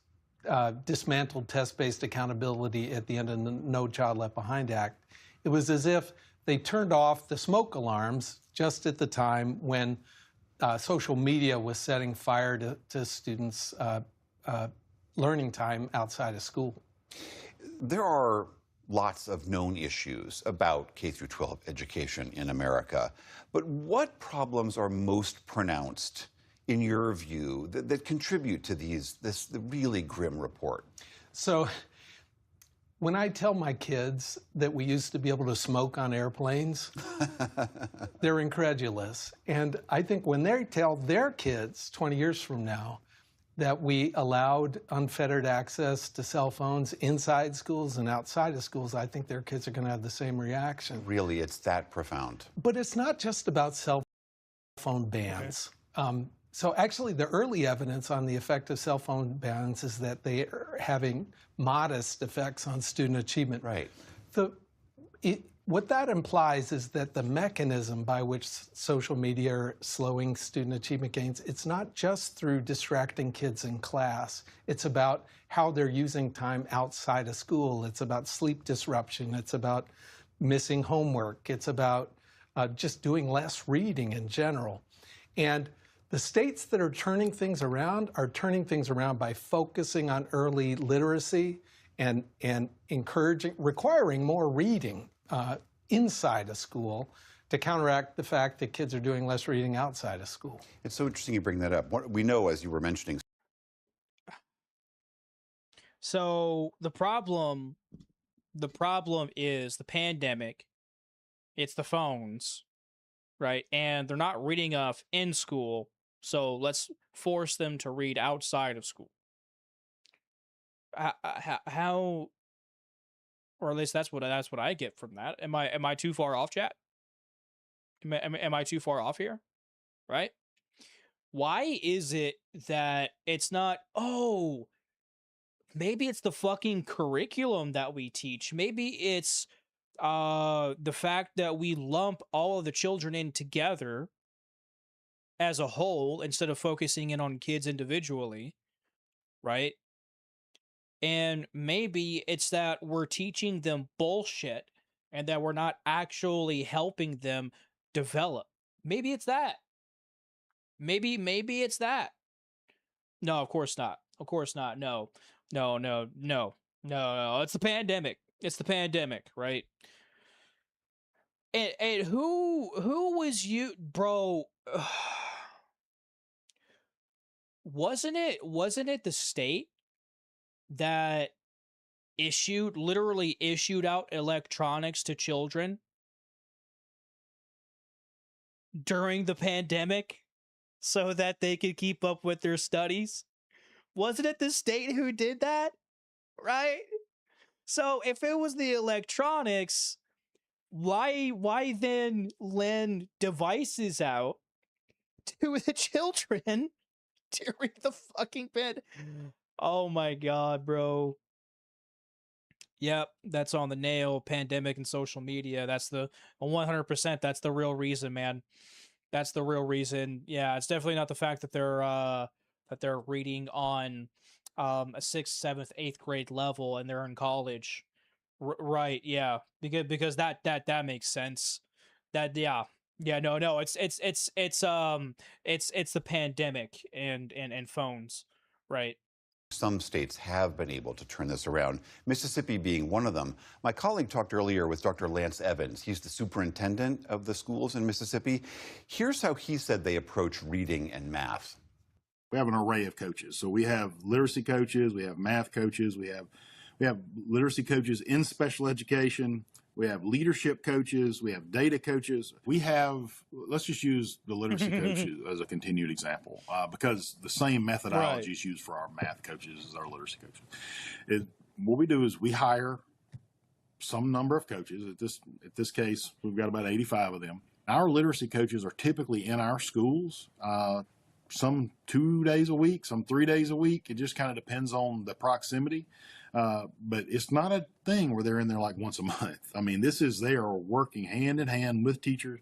dismantled test-based accountability at the end of the No Child Left Behind Act, it was as if they turned off the smoke alarms just at the time when social media was setting fire to students' learning time outside of school. There are lots of known issues about K through 12 education in America, but what problems are most pronounced in your view that contribute to this really grim report? So when I tell my kids that we used to be able to smoke on airplanes, they're incredulous. And I think when they tell their kids 20 years from now that we allowed unfettered access to cell phones inside schools and outside of schools, I think their kids are going to have the same reaction. Really, it's that profound. But it's not just about cell phone bans. Okay. So actually, the early evidence on the effect of cell phone bans is that they are having modest effects on student achievement. Right. What that implies is that the mechanism by which social media are slowing student achievement gains, it's not just through distracting kids in class. It's about how they're using time outside of school. It's about sleep disruption. It's about missing homework. It's about just doing less reading in general. And the states that are turning things around by focusing on early literacy and requiring more reading inside of school to counteract the fact that kids are doing less reading outside of school. It's so interesting you bring that up. What we know, as you were mentioning. So the problem is the pandemic. It's the phones. right? And they're not reading enough in school, so let's force them to read outside of school. How, or at least that's what I get from that. Am I too far off, chat? Am I too far off here? Right? Why is it that it's not, oh, maybe it's the fucking curriculum that we teach. Maybe it's the fact that we lump all of the children in together as a whole instead of focusing in on kids individually, right? And maybe it's that we're teaching them bullshit and that we're not actually helping them develop. Maybe it's that. Maybe it's that. No, of course not. Of course not. No. No, no, no. No. It's the pandemic. It's the pandemic, right? And who was you, bro? Wasn't it the state that literally issued out electronics to children during the pandemic so that they could keep up with their studies? Wasn't it the state who did that? Right? So if it was the electronics, why then lend devices out to the children during the fucking Oh my god, bro. Yep, that's on the nail. Pandemic and social media. That's the 100%. That's the real reason, man. That's the real reason. Yeah, it's definitely not the fact that they're reading on a 6th, 7th, 8th grade level and they're in college. Right, yeah. Because that makes sense. That yeah. Yeah, no, it's the pandemic and phones, right? Some states have been able to turn this around, Mississippi being one of them. My colleague talked earlier with Dr. Lance Evans. He's the superintendent of the schools in Mississippi. Here's how he said they approach reading and math. We have an array of coaches. So we have literacy coaches, we have math coaches, we have literacy coaches in special education, we have leadership coaches, we have data coaches. We have, let's just use the literacy coaches as a continued example, because the same methodology is used for our math coaches as our literacy coaches. What we do is we hire some number of coaches. At this case, we've got about 85 of them. Our literacy coaches are typically in our schools, some 2 days a week, some 3 days a week. It just kind of depends on the proximity. But it's not a thing where they're in there like once a month. I mean, they are working hand in hand with teachers,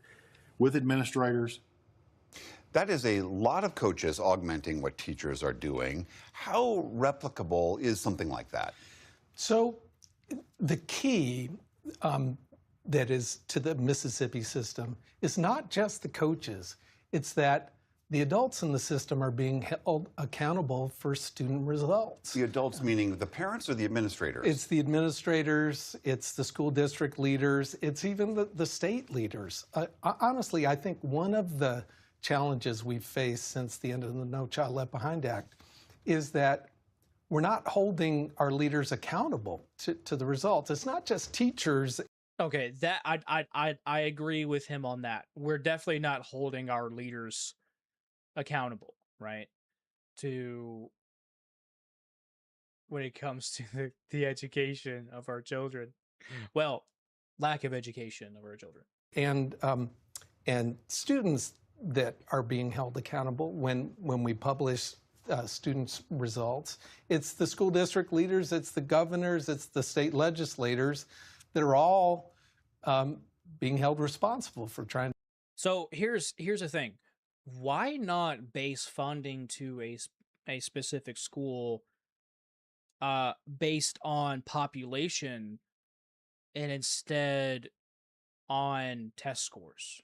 with administrators. That is a lot of coaches augmenting what teachers are doing. How replicable is something like that? So the key that is to the Mississippi system is not just the coaches. It's that the adults in the system are being held accountable for student results. The adults meaning the parents or the administrators? It's the administrators, it's the school district leaders, it's even the state leaders. Honestly, I think one of the challenges we've faced since the end of the No Child Left Behind Act is that we're not holding our leaders accountable to the results. It's not just teachers. Okay, that I agree with him on that. We're definitely not holding our leaders accountable, right? To when it comes to the education of our children. Well, lack of education of our children. And students that are being held accountable when we publish students' results. It's the school district leaders, it's the governors, it's the state legislators that are all being held responsible for trying. So here's the thing. Why not base funding to a specific school based on population and instead on test scores?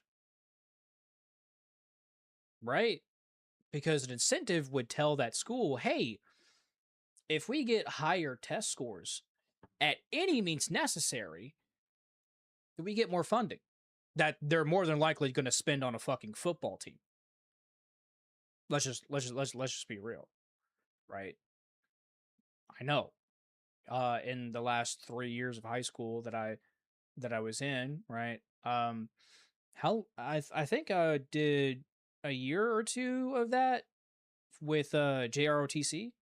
Right? Because an incentive would tell that school, hey, if we get higher test scores at any means necessary, we get more funding that they're more than likely going to spend on a fucking football team. Let's just be real, right? I know. In the last 3 years of high school that I was in, right? I think I did a year or two of that with JROTC,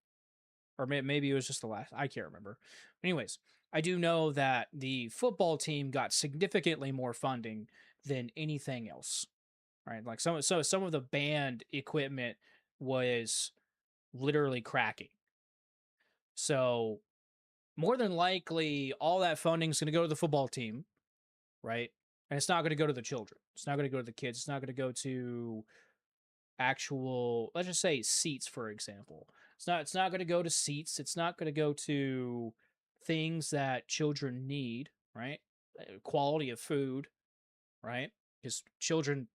or maybe it was just the last. I can't remember. Anyways, I do know that the football team got significantly more funding than anything else. Right, like some of the band equipment was literally cracking. So more than likely, all that funding is going to go to the football team, right? And it's not going to go to the children. It's not going to go to the kids. It's not going to go to actual, let's just say, seats, for example. It's not going to go to seats. It's not going to go to things that children need, right? Quality of food, right? Because children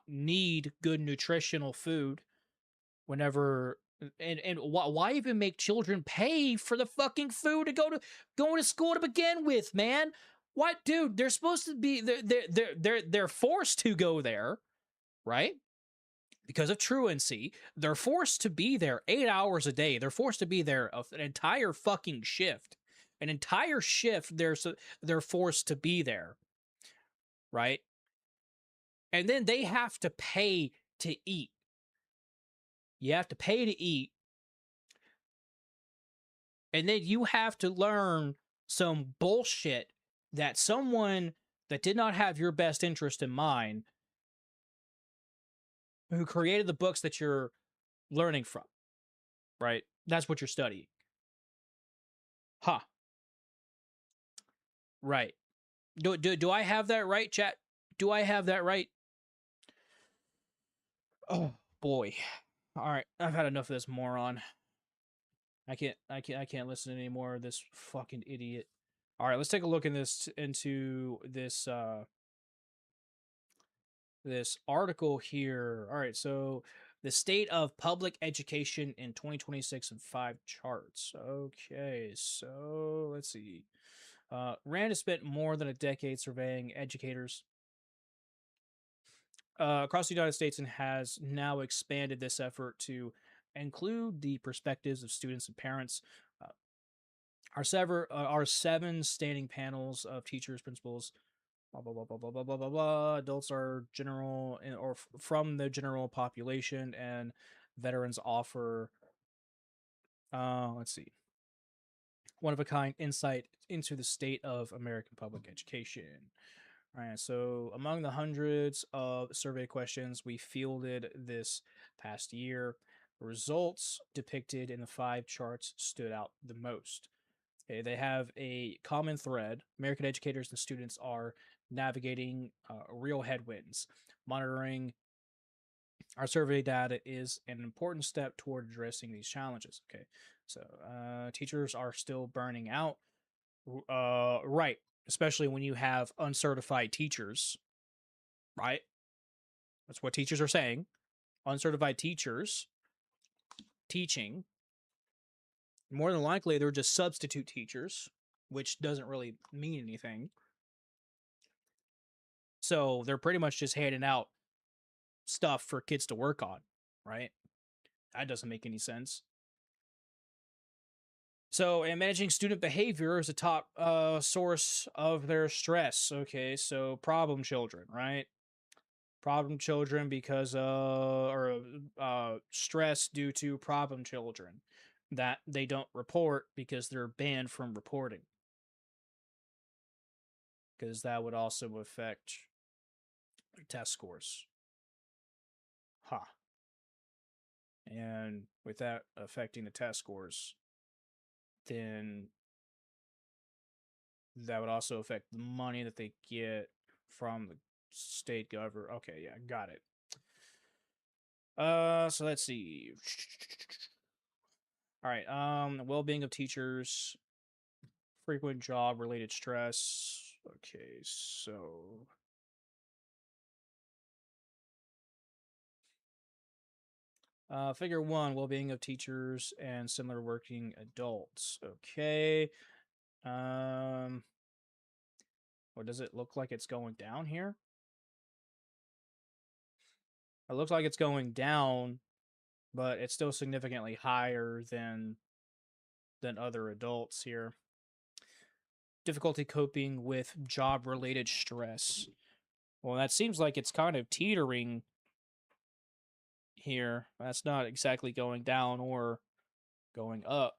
need good nutritional food whenever, and why even make children pay for the fucking food to go to school to begin with, man? What, dude? They're supposed to be, they're forced to go there, right? Because of truancy, they're forced to be there 8 hours a day. They're forced to be there an entire fucking shift. An entire shift, they're forced to be there, right? And then they have to pay to eat. You have to pay to eat. And then you have to learn some bullshit that someone that did not have your best interest in mind, who created the books that you're learning from, right? That's what you're studying. Huh. Right. Do I have that right, chat? Do I have that right? Oh boy. All right, I've had enough of this moron. I can't listen anymore of this fucking idiot. All right, let's take a look into this this article here. All right, so the state of public education in 2026 and 5 charts. Okay, so let's see. Rand has spent more than a decade surveying educators across the United States and has now expanded this effort to include the perspectives of students and parents. Our 7 standing panels of teachers, principals, blah blah blah blah blah blah blah blah blah. Adults are general or from the general population, and veterans offer. Let's see. One of a kind insight into the state of American public education. All right, so among the hundreds of survey questions we fielded this past year, the results depicted in the 5 charts stood out the most. Okay, they have a common thread. American educators and students are navigating real headwinds. Monitoring our survey data is an important step toward addressing these challenges. Okay, so teachers are still burning out. Right, especially when you have uncertified teachers, right? That's what teachers are saying. Uncertified teachers teaching. More than likely, they're just substitute teachers, which doesn't really mean anything. So they're pretty much just handing out stuff for kids to work on, right? That doesn't make any sense. So, and managing student behavior is a top source of their stress. Okay, so problem children, right? Problem children because stress due to problem children that they don't report because they're banned from reporting. Because that would also affect their test scores. Huh. And with that affecting the test scores, then that would also affect the money that they get from the state government. Okay, yeah, got it. So let's see. All right, well-being of teachers, frequent job-related stress. Okay, so figure 1, well-being of teachers and similar working adults. Okay. Or does it look like it's going down here? It looks like it's going down, but it's still significantly higher than other adults here. Difficulty coping with job-related stress. Well, that seems like it's kind of teetering here. That's not exactly going down or going up.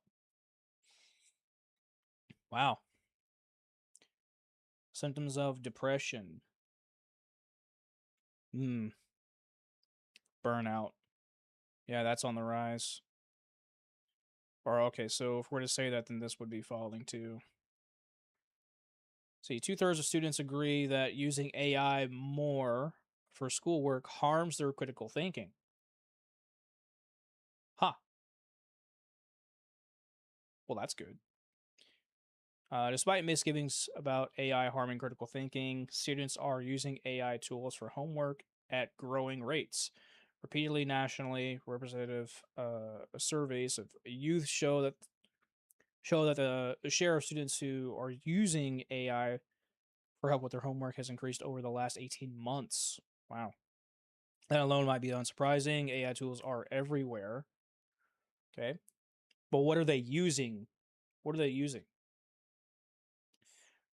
Wow. Symptoms of depression. Burnout. Yeah, that's on the rise. Or, okay, so if we're to say that, then this would be falling too. See, 2/3 of students agree that using AI more for schoolwork harms their critical thinking. Huh. Well, that's good. Despite misgivings about AI harming critical thinking, students are using AI tools for homework at growing rates. Repeatedly nationally representative surveys of youth show that the share of students who are using AI for help with their homework has increased over the last 18 months. Wow. That alone might be unsurprising. AI tools are everywhere. Okay. But what are they using? What are they using?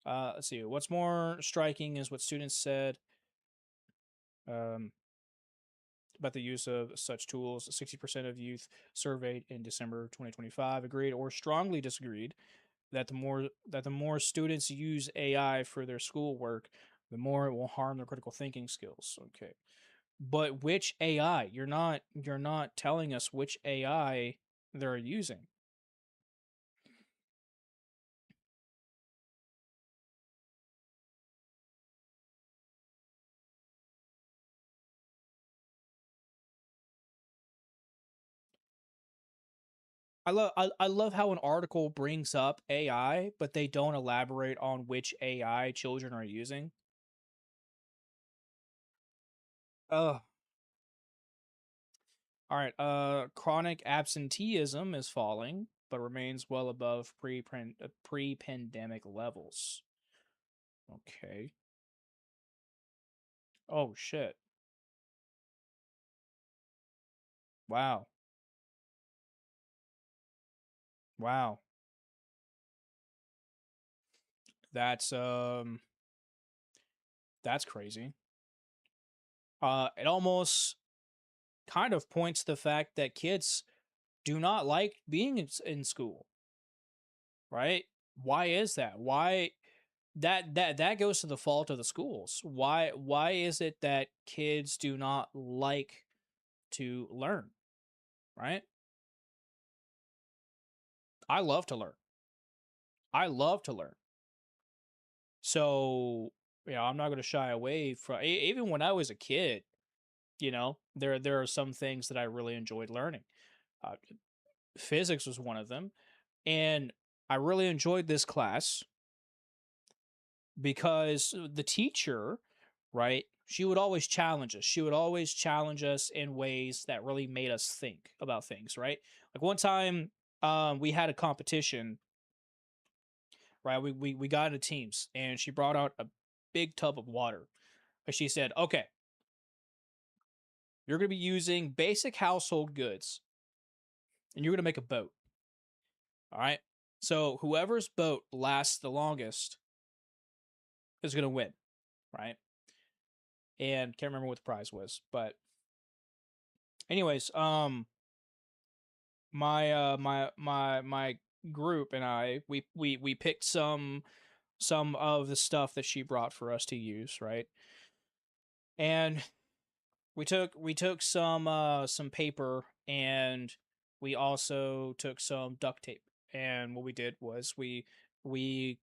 Let's see. What's more striking is what students said about the use of such tools. 60% of youth surveyed in December 2025 agreed or strongly disagreed that the more students use AI for their schoolwork, the more it will harm their critical thinking skills. Okay. But which AI? You're not telling us which AI they're using. I love how an article brings up AI, but they don't elaborate on which AI children are using. Ugh. All right. Chronic absenteeism is falling, but remains well above pre-pandemic levels. Okay. Oh shit. Wow. Wow. That's that's crazy. It almost kind of points to the fact that kids do not like being in school, right? Why is that? Why that goes to the fault of the schools. Why is it that kids do not like to learn, right? I love to learn. I love to learn. So, I'm not going to shy away from even when I was a kid, there are some things that I really enjoyed learning. Uh, Physics was one of them, and I really enjoyed this class because the teacher, right, she would always challenge us. She would always challenge us in ways that really made us think about things, right? Like one time, we had a competition, right? We got into teams, and she brought out a big tub of water. And she said, "Okay, you're going to be using basic household goods, and you're going to make a boat. All right. So whoever's boat lasts the longest is going to win, right?" And can't remember what the prize was, but anyways, my group and I we picked some of the stuff that she brought for us to use, right? And we took some paper, and we also took some duct tape. And what we did was we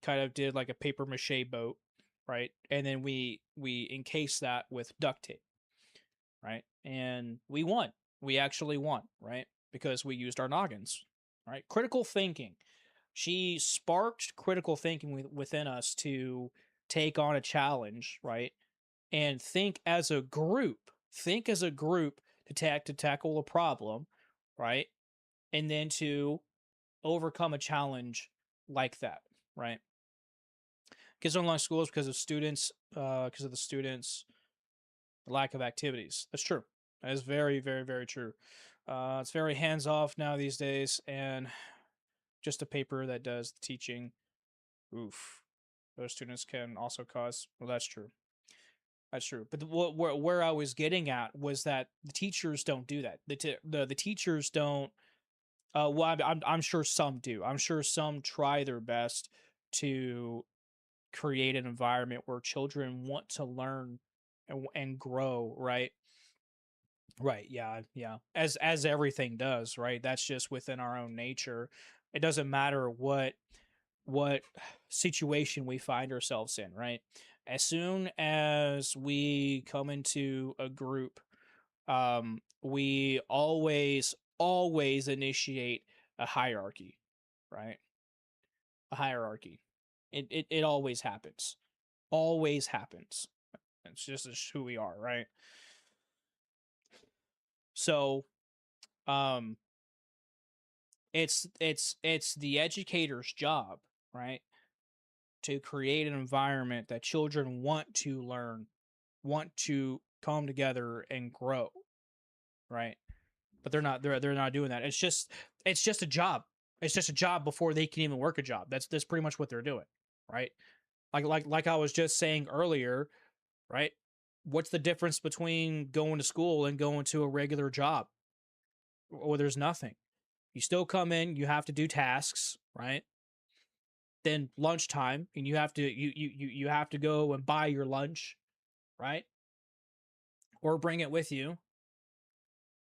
kind of did like a paper mache boat, right? And then we encased that with duct tape, right? And we won. We actually won, right? Because we used our noggins, right? Critical thinking. She sparked critical thinking within us to take on a challenge, right? And think as a group. Think as a group to tackle a problem, right? And then to overcome a challenge like that, right? Kids don't like schools because of the students' lack of activities. That's true. That is very, very, very true. It's very hands off now these days, and just a paper that does the teaching. Oof. Those students can also cause. Well, that's true. That's true. But where I was getting at was that the teachers don't do that. The teachers don't. Well, I'm sure some do. I'm sure some try their best to create an environment where children want to learn and grow. Right. Right. Yeah. Yeah. As everything does. Right. That's just within our own nature. It doesn't matter what situation we find ourselves in, right? As soon as we come into a group, we always initiate a hierarchy, right? A hierarchy. It always happens. Always happens. It's just who we are, right? So, um, it's the educator's job, right, to create an environment that children want to learn, want to come together and grow, right? But they're not doing that. It's just a job. It's just a job before they can even work a job. That's pretty much what they're doing, right? Like I was just saying earlier, right? What's the difference between going to school and going to a regular job? Or there's nothing. You still come in, you have to do tasks, right? Then lunchtime, and you have to go and buy your lunch, right? Or bring it with you.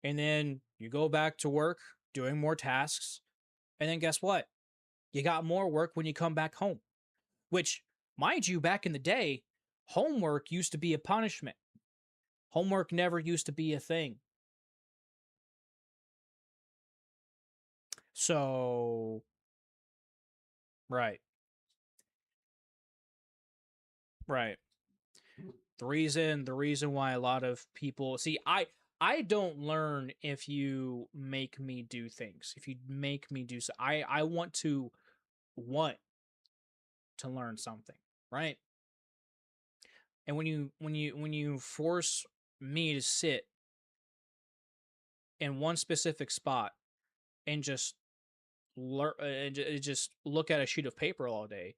And then you go back to work doing more tasks. And then guess what? You got more work when you come back home. Which, mind you, back in the day, homework used to be a punishment. Homework never used to be a thing. So, right, right. The reason why a lot of people see, I don't learn if you make me do things. If you make me do so, I want to learn something, right? And when you force me to sit in one specific spot and just learn and just look at a sheet of paper all day,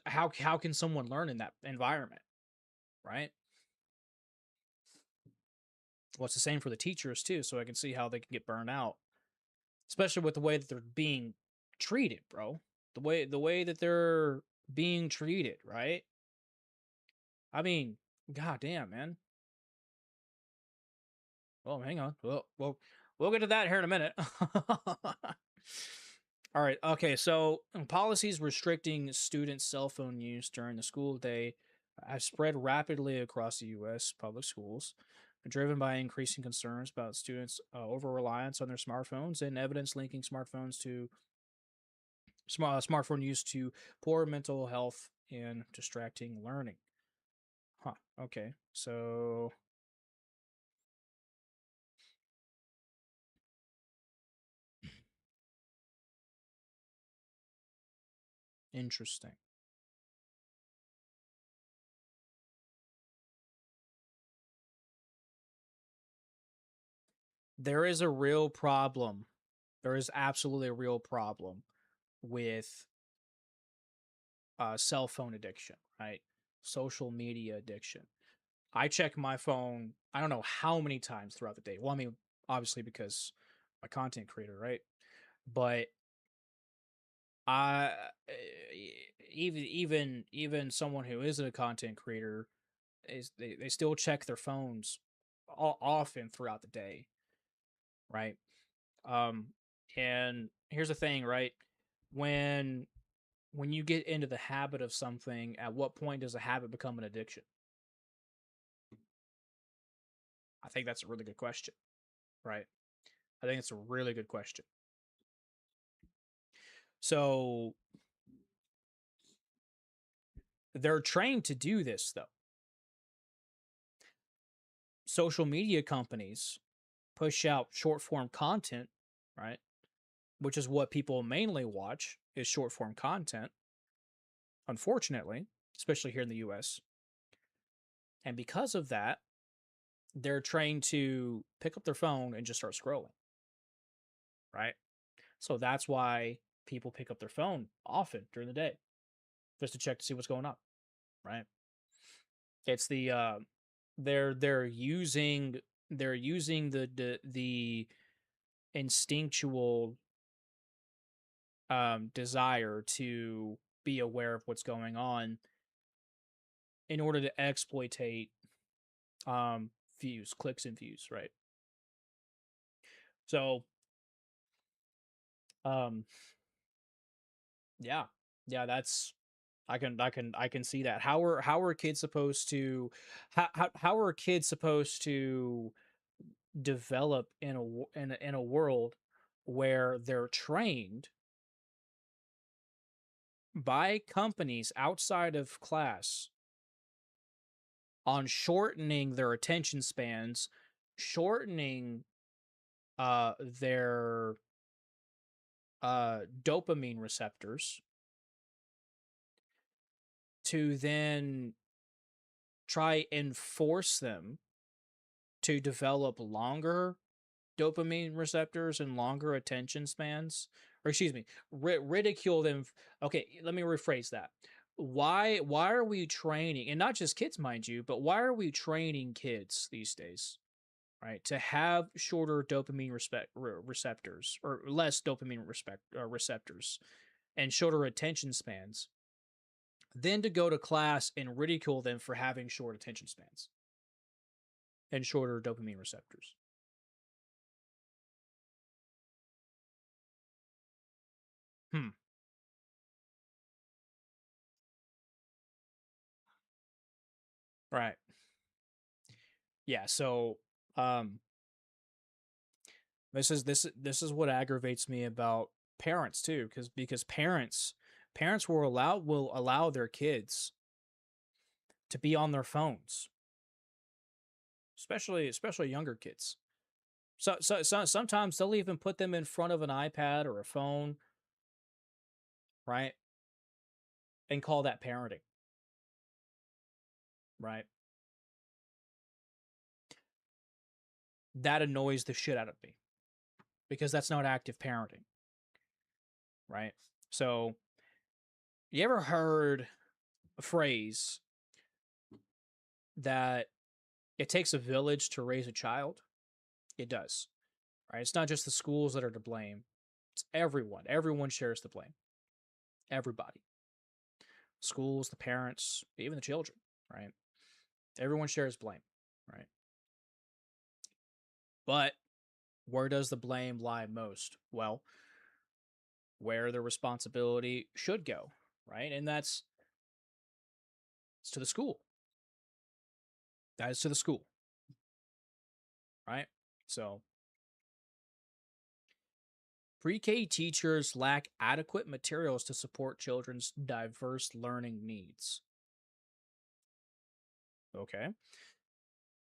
how can someone learn in that environment, right? Well, it's the same for the teachers too, so I can see how they can get burned out, especially with the way that they're being treated, bro. The way that they're being treated, right? I mean, goddamn, man. Well, hang on. We'll get to that here in a minute. All right. Okay. So policies restricting students' cell phone use during the school day have spread rapidly across the U.S. public schools, driven by increasing concerns about students' over reliance on their smartphones and evidence linking smartphone use to poor mental health and distracting learning. Huh. Okay. So interesting. There is a real problem. There is absolutely a real problem with cell phone addiction, right? Social media addiction. I check my phone, I don't know how many times throughout the day. Well, I mean, obviously because I'm a content creator, right? But I even someone who isn't a content creator is they still check their phones often throughout the day, right? Um, and here's the thing, right? When when you get into the habit of something, at what point does a habit become an addiction? I think that's a really good question, right? I think it's a really good question. So they're trained to do this, though. Social media companies push out short form content, right? Which is what people mainly watch is short form content, unfortunately, especially here in the US. And because of that, they're trained to pick up their phone and just start scrolling, right? So that's why people pick up their phone often during the day just to check to see what's going on, right? It's the they're using the instinctual desire to be aware of what's going on in order to exploitate views, clicks and views, right? So um yeah. Yeah, that's I can see that. How are kids supposed to how are kids supposed to develop in a world where they're trained by companies outside of class on shortening their attention spans, shortening their dopamine receptors to then try and force them to develop longer dopamine receptors and longer attention spans, or excuse me, ridicule them. Okay, let me rephrase that. Why are we training, and not just kids, mind you, but why are we training kids these days, right, to have shorter dopamine receptors, or less dopamine receptors, and shorter attention spans, then to go to class and ridicule them for having short attention spans and shorter dopamine receptors? Hmm. Right. Yeah. So, um, this is what aggravates me about parents too, because parents will allow their kids to be on their phones, especially younger kids. So sometimes they'll even put them in front of an iPad or a phone, right, and call that parenting, right? That annoys the shit out of me because that's not active parenting, right? So, you ever heard a phrase that it takes a village to raise a child? It does, right? It's not just the schools that are to blame. It's everyone. Everyone shares the blame. Everybody. Schools, the parents, even the children, right? Everyone shares blame, right? But where does the blame lie most? Well, where the responsibility should go, right? And it's to the school. That is to the school, right? So, pre-K teachers lack adequate materials to support children's diverse learning needs. Okay.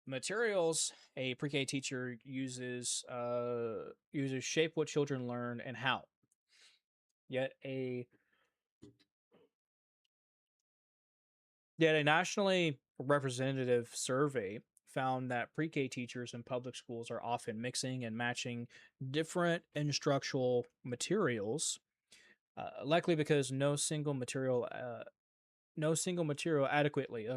Materials a pre-K teacher uses shape what children learn and how. Yet a yet a nationally representative survey found that pre-K teachers in public schools are often mixing and matching different instructional materials, likely because no single material adequately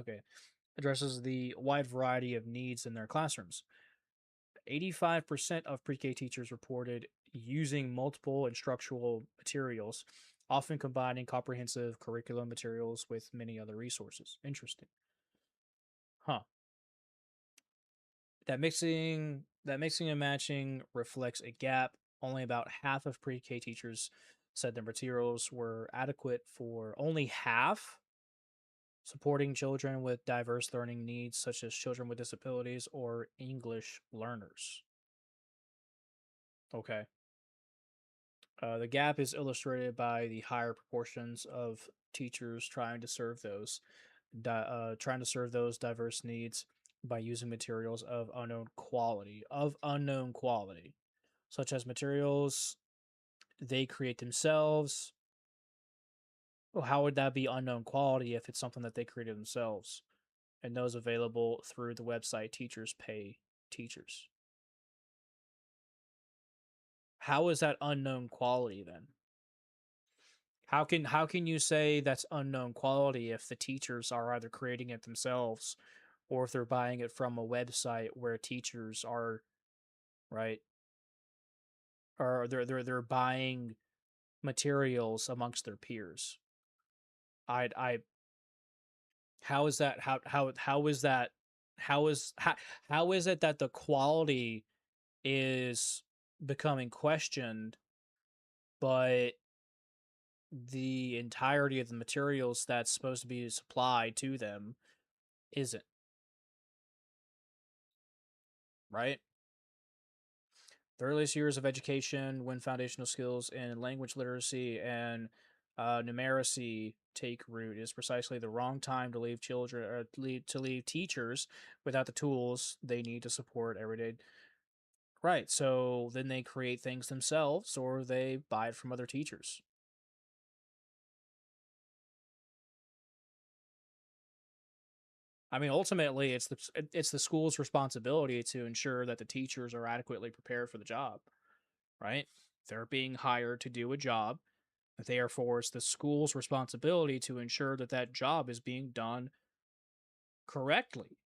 addresses the wide variety of needs in their classrooms. 85% of pre-K teachers reported using multiple instructional materials, often combining comprehensive curriculum materials with many other resources. Interesting. Huh. That mixing and matching reflects a gap. Only about half of pre-K teachers said their materials were adequate for only half supporting children with diverse learning needs, such as children with disabilities or English learners. Okay. The gap is illustrated by the higher proportions of teachers trying to serve those diverse needs by using materials of unknown quality, such as materials they create themselves. Well, how would that be unknown quality if it's something that they created themselves and those available through the website Teachers Pay Teachers? How is that unknown quality then? How can you say that's unknown quality if the teachers are either creating it themselves or if they're buying it from a website where teachers are, right, or they're buying materials amongst their peers? I How is that how is that how is it that the quality is becoming questioned, but the entirety of the materials that's supposed to be supplied to them isn't, right? The earliest years of education, when foundational skills in language literacy and numeracy take root, is precisely the wrong time to leave children or to leave teachers without the tools they need to support everyday. Right. So then they create things themselves or they buy it from other teachers. I mean, ultimately, it's the school's responsibility to ensure that the teachers are adequately prepared for the job, right? They're being hired to do a job. Therefore, it's the school's responsibility to ensure that that job is being done correctly,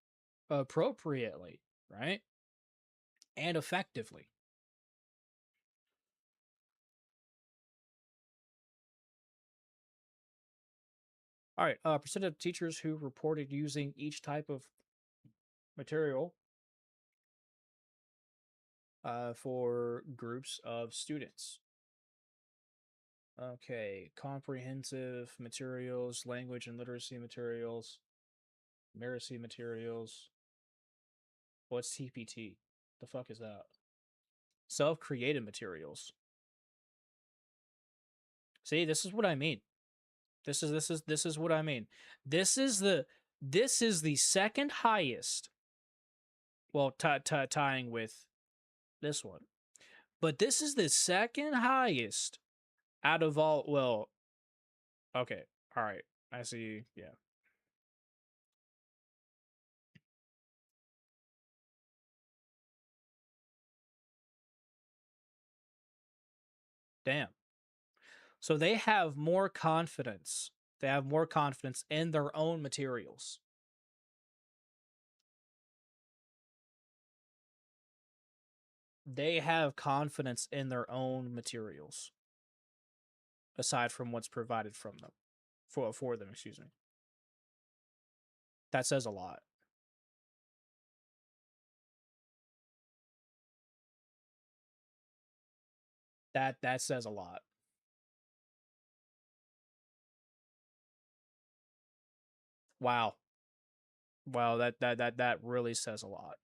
appropriately, right? And effectively. All right. Percent of teachers who reported using each type of material for groups of students. Okay, comprehensive materials, language and literacy materials, numeracy materials. What's TPT? The fuck is that? Self-created materials. See, this is what I mean. This is what I mean. This is the second highest. Well, tying with this one, but this is the second highest out of all. Well, okay, all right. I see. Yeah. Damn. So they have more confidence. They have more confidence in their own materials. They have confidence in their own materials, aside from what's provided from them, for them. Excuse me. That says a lot. That says a lot. Wow. Wow. That really says a lot.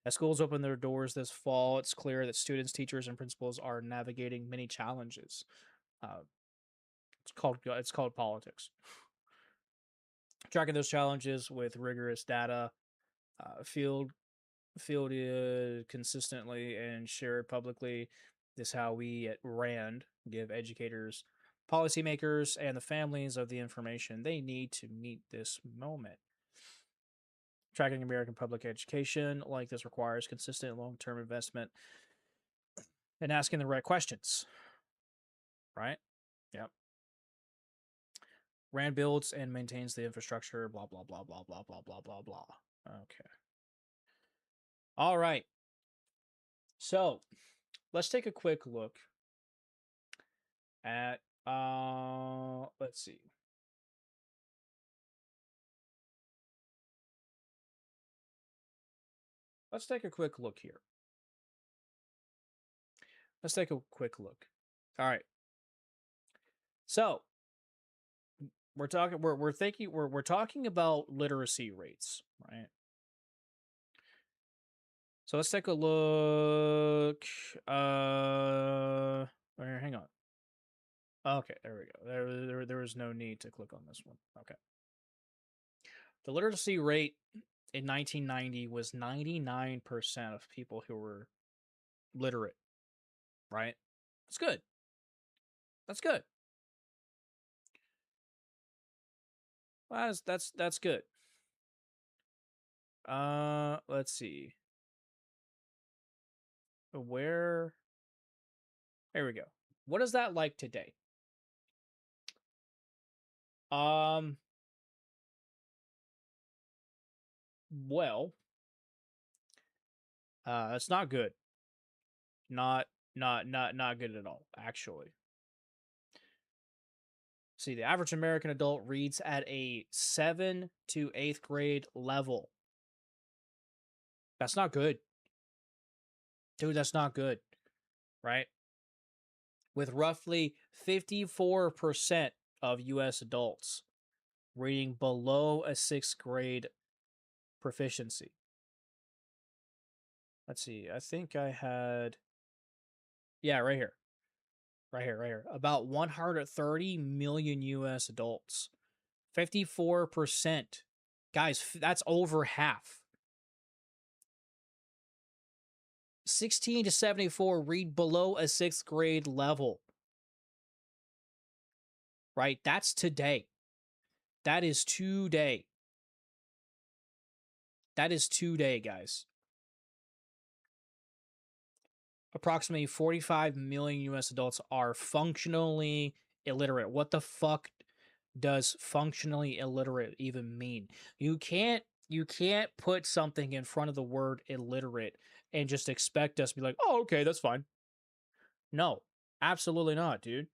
As schools open their doors this fall, it's clear that students, teachers, and principals are navigating many challenges. Uh, it's called politics. Tracking those challenges with rigorous data, fielded consistently and shared publicly. This is how we at RAND give educators, policymakers, and the families of the information they need to meet this moment. Tracking American public education like this requires consistent long-term investment and asking the right questions. Right? Yep. RAND builds and maintains the infrastructure, blah, blah, blah, blah, blah, blah, blah, blah, blah. Okay. All right. So let's take a quick look at, let's see. Let's take a quick look here. Let's take a quick look. All right. So we're talking about literacy rates, right? So let's take a look. Hang on. Okay, there we go. There was no need to click on this one. Okay. The literacy rate in 1990 was 99% of people who were literate, right? That's good. That's good. Well, that's good. Let's see. Where? There we go. What is that like today? Well, it's not good. Not good at all, actually. See, the average American adult reads at a 7th to 8th grade level. That's not good. Dude, that's not good. Right? With roughly 54% of US adults reading below a 6th grade proficiency. Let's see. I think I had, yeah, right here. Right here. About 130 million US adults. 54%. Guys, that's over half. 16 to 74 read below a 6th grade level. Right? That's today. That is today. That is today, guys. Approximately 45 million US adults are functionally illiterate. What the fuck does functionally illiterate even mean? You can't put something in front of the word illiterate and just expect us to be like, "Oh, okay, that's fine." No, absolutely not, dude.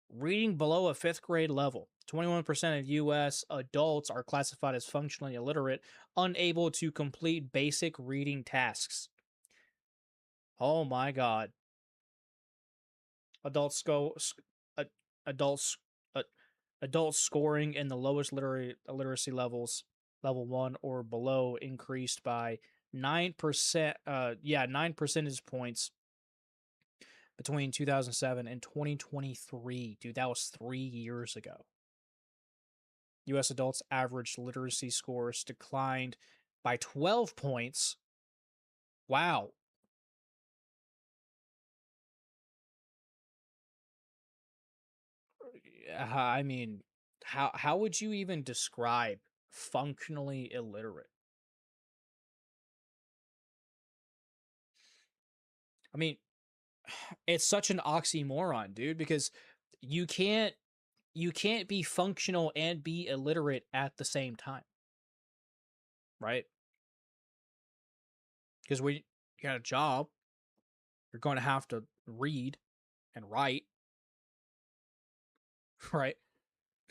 Reading below a 5th grade level. 21% of US adults are classified as functionally illiterate, unable to complete basic reading tasks. Oh my god. Adults scoring in the lowest literacy levels, level 1 or below, increased by 9%, 9 percentage points between 2007 and 2023. Dude, that was 3 years ago. US adults' average literacy scores declined by 12 points. Wow. I mean, how would you even describe functionally illiterate? I mean, it's such an oxymoron, dude, because you can't be functional and be illiterate at the same time. Right? Because when you got a job, you're going to have to read and write. Right?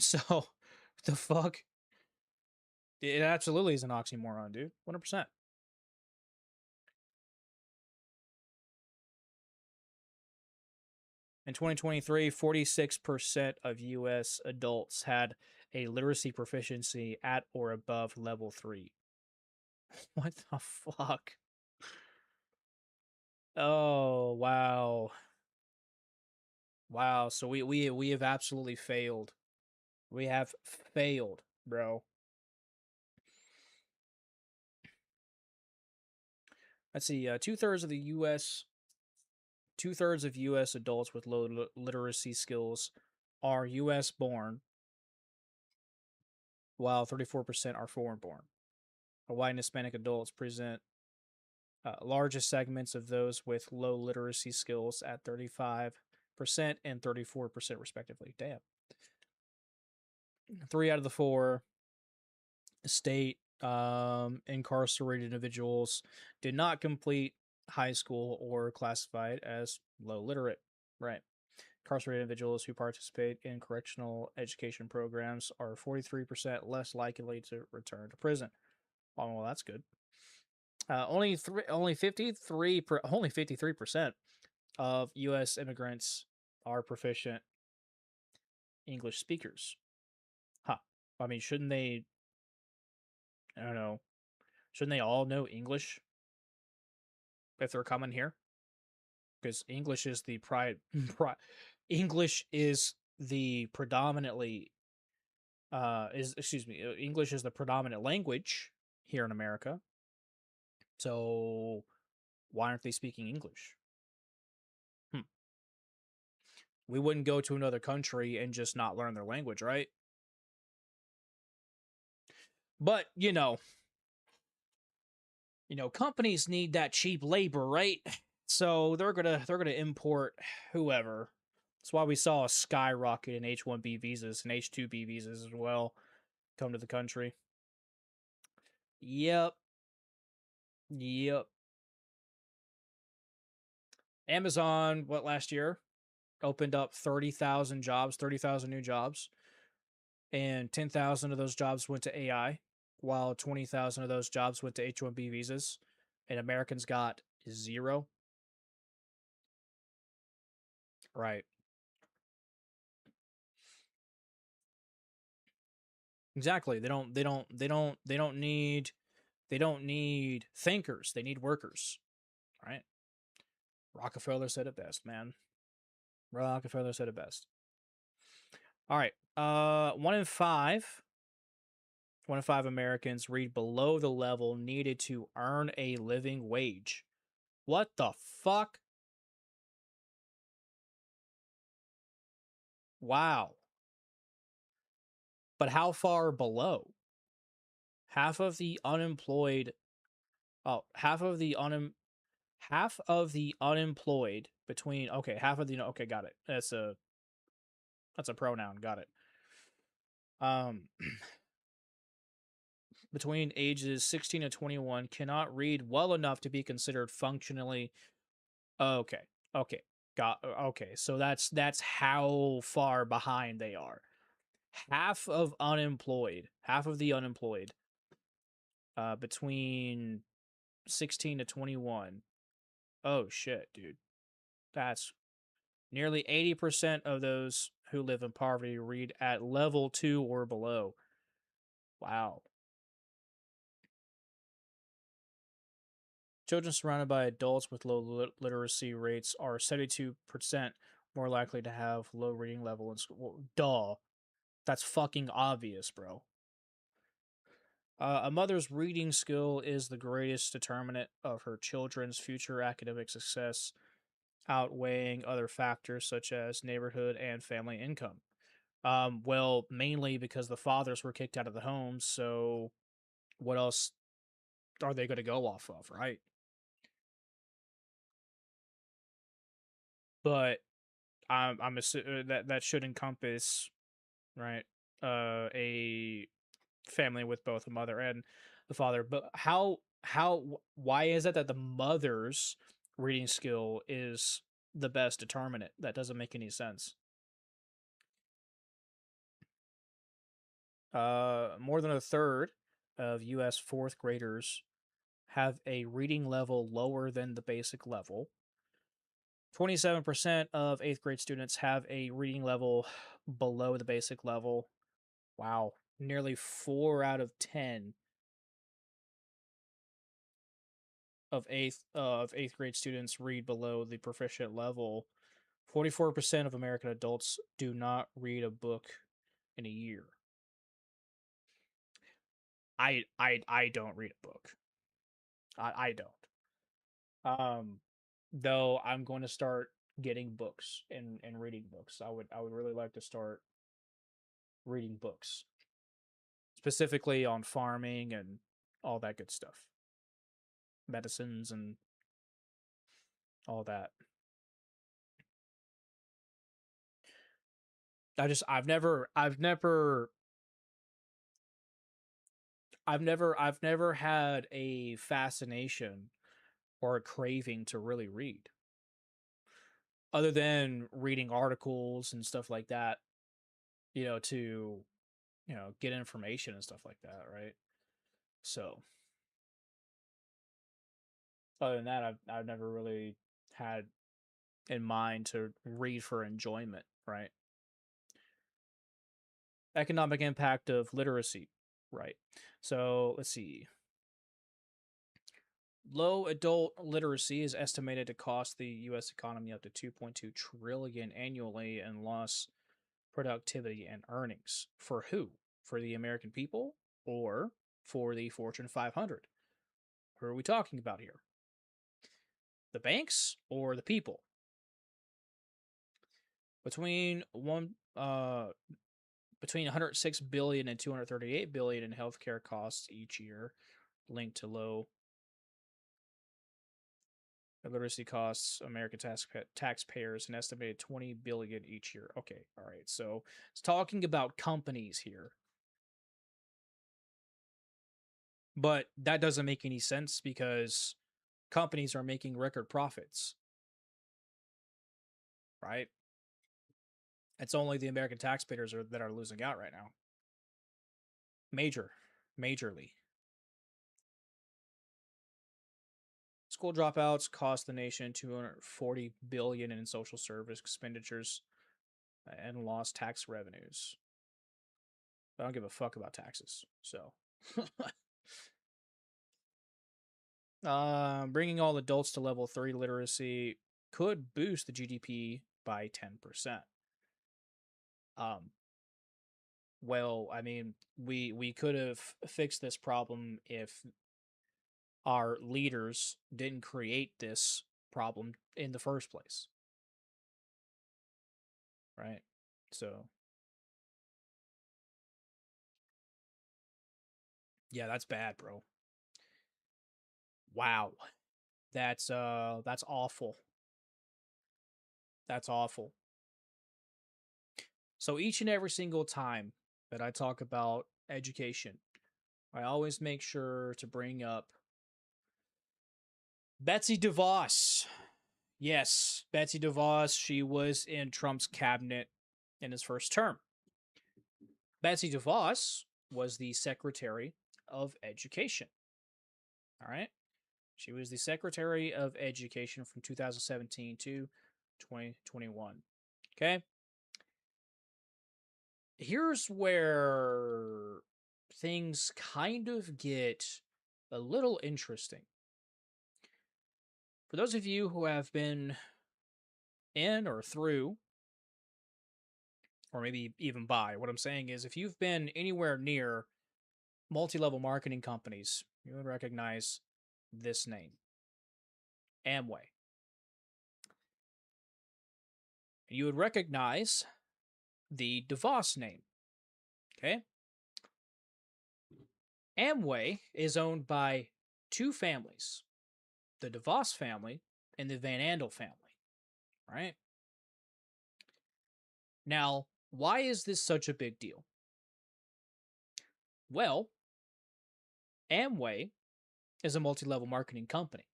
So, the fuck? It absolutely is an oxymoron, dude. 100%. In 2023, 46% of US adults had a literacy proficiency at or above level 3. What the fuck? Oh, wow. Wow, so we have absolutely failed. We have failed, bro. Let's see, two-thirds of US adults with low literacy skills are US born, while 34% are foreign born. White and Hispanic adults present largest segments of those with low literacy skills at 35% and 34% respectively. Damn. 3 out of the 4 state incarcerated individuals did not complete high school or classified as low literate. Right. Incarcerated individuals who participate in correctional education programs are 43% less likely to return to prison. Oh, well, that's good. Only 53% of U.S. immigrants are proficient English speakers. Huh. I mean, shouldn't they? I don't know. Shouldn't they all know English if they're coming here? Because English is the English is the predominantly English is the predominant language here in America. So why aren't they speaking English? We wouldn't go to another country and just not learn their language, right? But, companies need that cheap labor, right? So they're gonna import whoever. That's why we saw a skyrocket in H-1B visas and H-2B visas as well come to the country. Yep. Yep. Amazon, what, last year opened up 30,000 jobs, 30,000 new jobs, and 10,000 of those jobs went to AI, while 20,000 of those jobs went to H-1B visas, and Americans got 0. Right. Exactly. They don't need thinkers. They need workers. Right? Rockefeller said it best, man. Rockefeller said it best. All right. 1 in 5 Americans read below the level needed to earn a living wage. What the fuck? Wow. But how far below? Half of the unemployed half of the unemployed between okay, got it. That's a pronoun, got it. Between ages 16 and 21 cannot read well enough to be considered functionally okay. Okay. So that's how far behind they are. Half of the unemployed between 16 to 21. Oh shit, dude. That's nearly 80% of those who live in poverty read at level 2 or below. Wow. Children surrounded by adults with low literacy rates are 72% more likely to have low reading level in school. Well, duh. That's fucking obvious, bro. A mother's reading skill is the greatest determinant of her children's future academic success, outweighing other factors such as neighborhood and family income. Well, mainly because the fathers were kicked out of the homes, so what else are they going to go off of, right? But I'm assuming that should encompass, right, a family with both the mother and the father. But why is it that the mother's reading skill is the best determinant? That doesn't make any sense. More than a third of U.S. fourth graders have a reading level lower than the basic level. 27% of 8th grade students have a reading level below the basic level. Wow. Nearly 4 out of 10 of 8th grade students read below the proficient level. 44% of American adults do not read a book in a year. I don't read a book. I don't. Though I'm going to start getting books and reading books. I would really like to start reading books, specifically on farming and all that good stuff, medicines and all that. I've never had a fascination or a craving to really read, other than reading articles and stuff like that, to get information and stuff like that, right? So other than that, I've never really had in mind to read for enjoyment, right? Economic impact of literacy, right? So let's see. Low adult literacy is estimated to cost the U.S. economy up to $2.2 trillion annually in lost productivity and earnings. For who? For the American people or for the Fortune 500? Who are we talking about here? The banks or the people? Between 106 billion and 238 billion in healthcare costs each year linked to low Literacy costs American taxpayers an estimated $20 billion each year. Okay, all right. So it's talking about companies here, but that doesn't make any sense because companies are making record profits, right? It's only the American taxpayers that are losing out right now. Majorly. School dropouts cost the nation $240 billion in social service expenditures and lost tax revenues. I don't give a fuck about taxes. So, bringing all adults to level 3 literacy could boost the GDP by 10%. Well, I mean, we could have fixed this problem if our leaders didn't create this problem in the first place. Right? So, yeah, that's bad, bro. Wow. That's awful. That's awful. So each and every single time that I talk about education, I always make sure to bring up Betsy DeVos. Yes, Betsy DeVos, she was in Trump's cabinet in his first term. Betsy DeVos was the Secretary of Education. All right? She was the Secretary of Education from 2017 to 2021. Okay? Here's where things kind of get a little interesting. For those of you who have been in or through, or maybe even by, what I'm saying is if you've been anywhere near multi-level marketing companies, you would recognize this name, Amway. You would recognize the DeVos name, okay? Amway is owned by two families, the DeVos family and the Van Andel family, right? Now, why is this such a big deal? Well, Amway is a multi-level marketing company.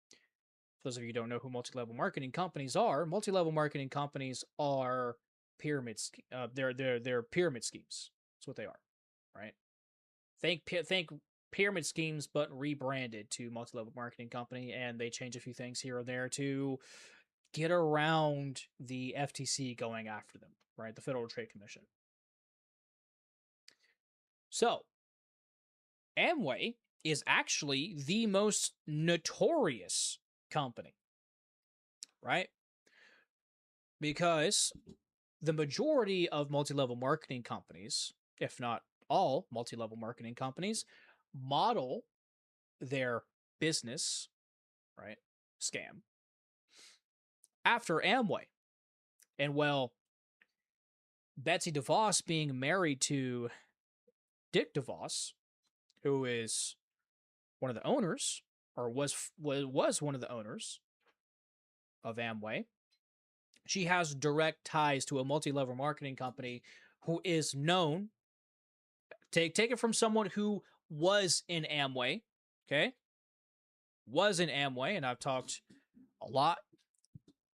For those of you who don't know who multi-level marketing companies are pyramids. They're pyramid schemes. That's what they are, right? Think pyramid schemes, but rebranded to multi-level marketing company, and they change a few things here or there to get around the FTC going after them, right? The Federal Trade Commission. So, Amway is actually the most notorious company, right? Because the majority of multi-level marketing companies, if not all multi-level marketing companies, model their business, right, scam, after Amway. And well, Betsy DeVos being married to Dick DeVos, who is one of the owners, or was one of the owners of Amway, she has direct ties to a multi-level marketing company who is known. Take it from someone who was in Amway, okay? Was in Amway, and I've talked a lot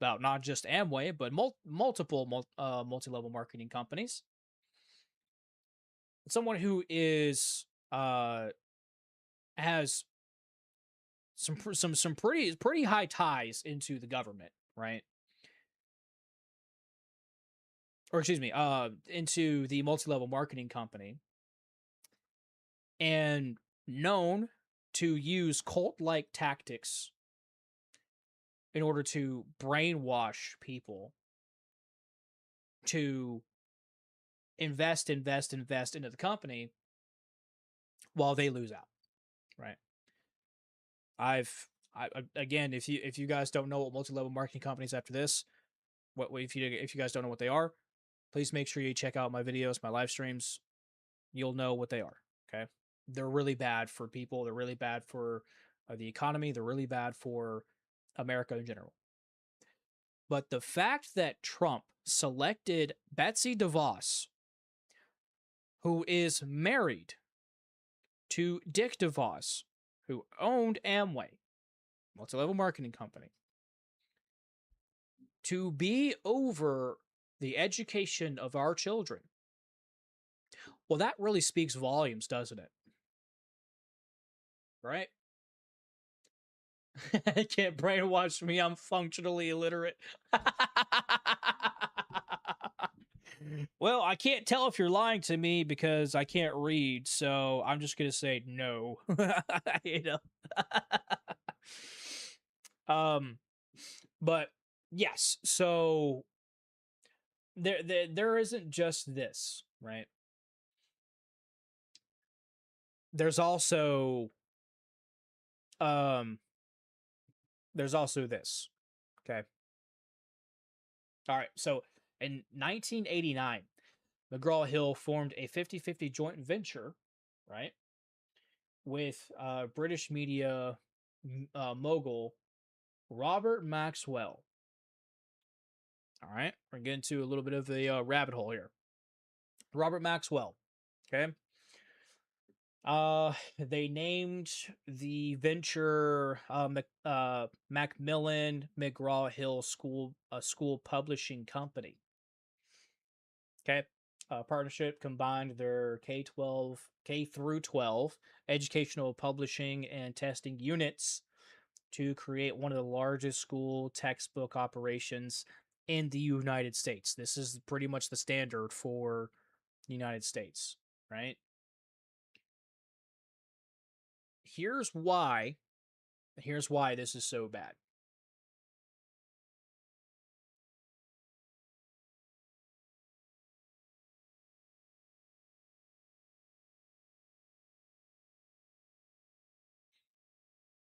about not just Amway, but multiple multi-level marketing companies. Someone who is has some pretty high ties into the government, right? Or excuse me, into the multi-level marketing company, and known to use cult-like tactics in order to brainwash people to invest into the company while they lose out, right? Again, if you guys don't know what multi-level marketing companies after this, if you guys don't know what they are, please make sure you check out my videos, my live streams. You'll know what they are, okay? They're really bad for people. They're really bad for the economy. They're really bad for America in general. But the fact that Trump selected Betsy DeVos, who is married to Dick DeVos, who owned Amway, multi-level marketing company, to be over the education of our children, well, that really speaks volumes, doesn't it? Right? Can't brainwash me. I'm functionally illiterate. Well, I can't tell if you're lying to me because I can't read, so I'm just gonna say no. You know. But yes, so there isn't just this, right? There's also this. Okay. All right. So in 1989, McGraw-Hill formed a 50-50 joint venture, right, with British media mogul Robert Maxwell. All right. We're getting to a little bit of a rabbit hole here. Robert Maxwell. Okay. They named the venture Macmillan McGraw-Hill School Publishing Company. Okay, partnership combined their K through 12 educational publishing and testing units to create one of the largest school textbook operations in the United States. This is pretty much the standard for the United States, right? Here's why this is so bad.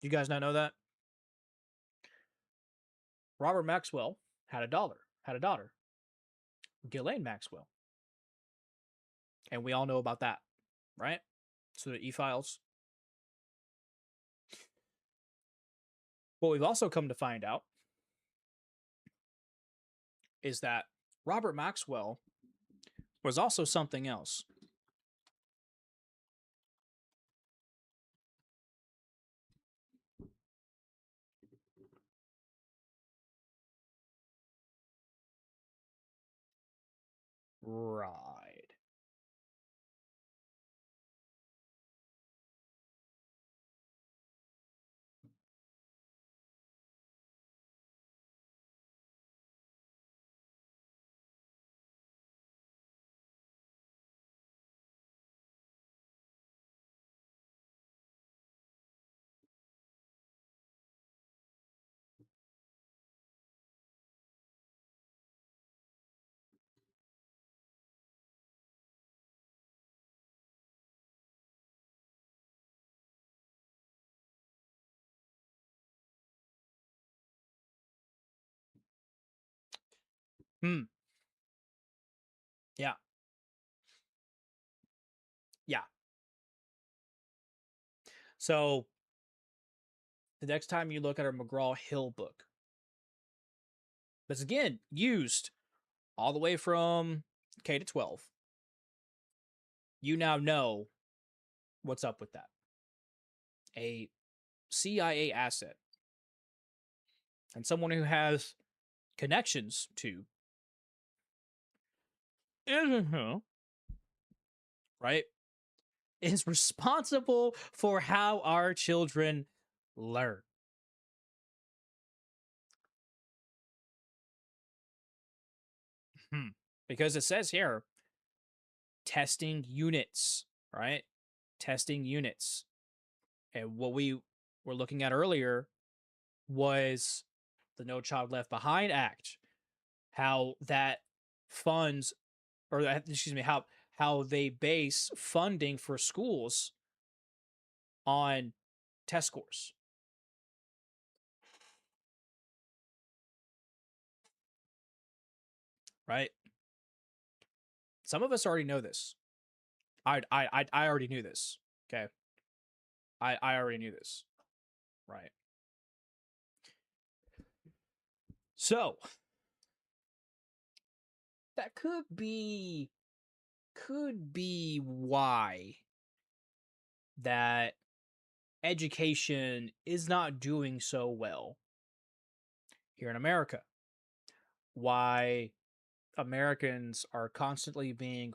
Do you guys not know that? Robert Maxwell had a daughter, Ghislaine Maxwell. And we all know about that, right? So the E-Files. What we've also come to find out is that Robert Maxwell was also something else. Right. Yeah. Yeah. So the next time you look at a McGraw-Hill book, that's again used all the way from K to 12, you now know what's up with that. A CIA asset and someone who has connections to, right, is responsible for how our children learn. Because it says here, testing units, right? Testing units. And what we were looking at earlier was the No Child Left Behind Act, how that funds, or excuse me, how they base funding for schools on test scores. Right? Some of us already know this. I already knew this. Okay. I already knew this. Right. So that could be why that education is not doing so well here in America. Why Americans are constantly being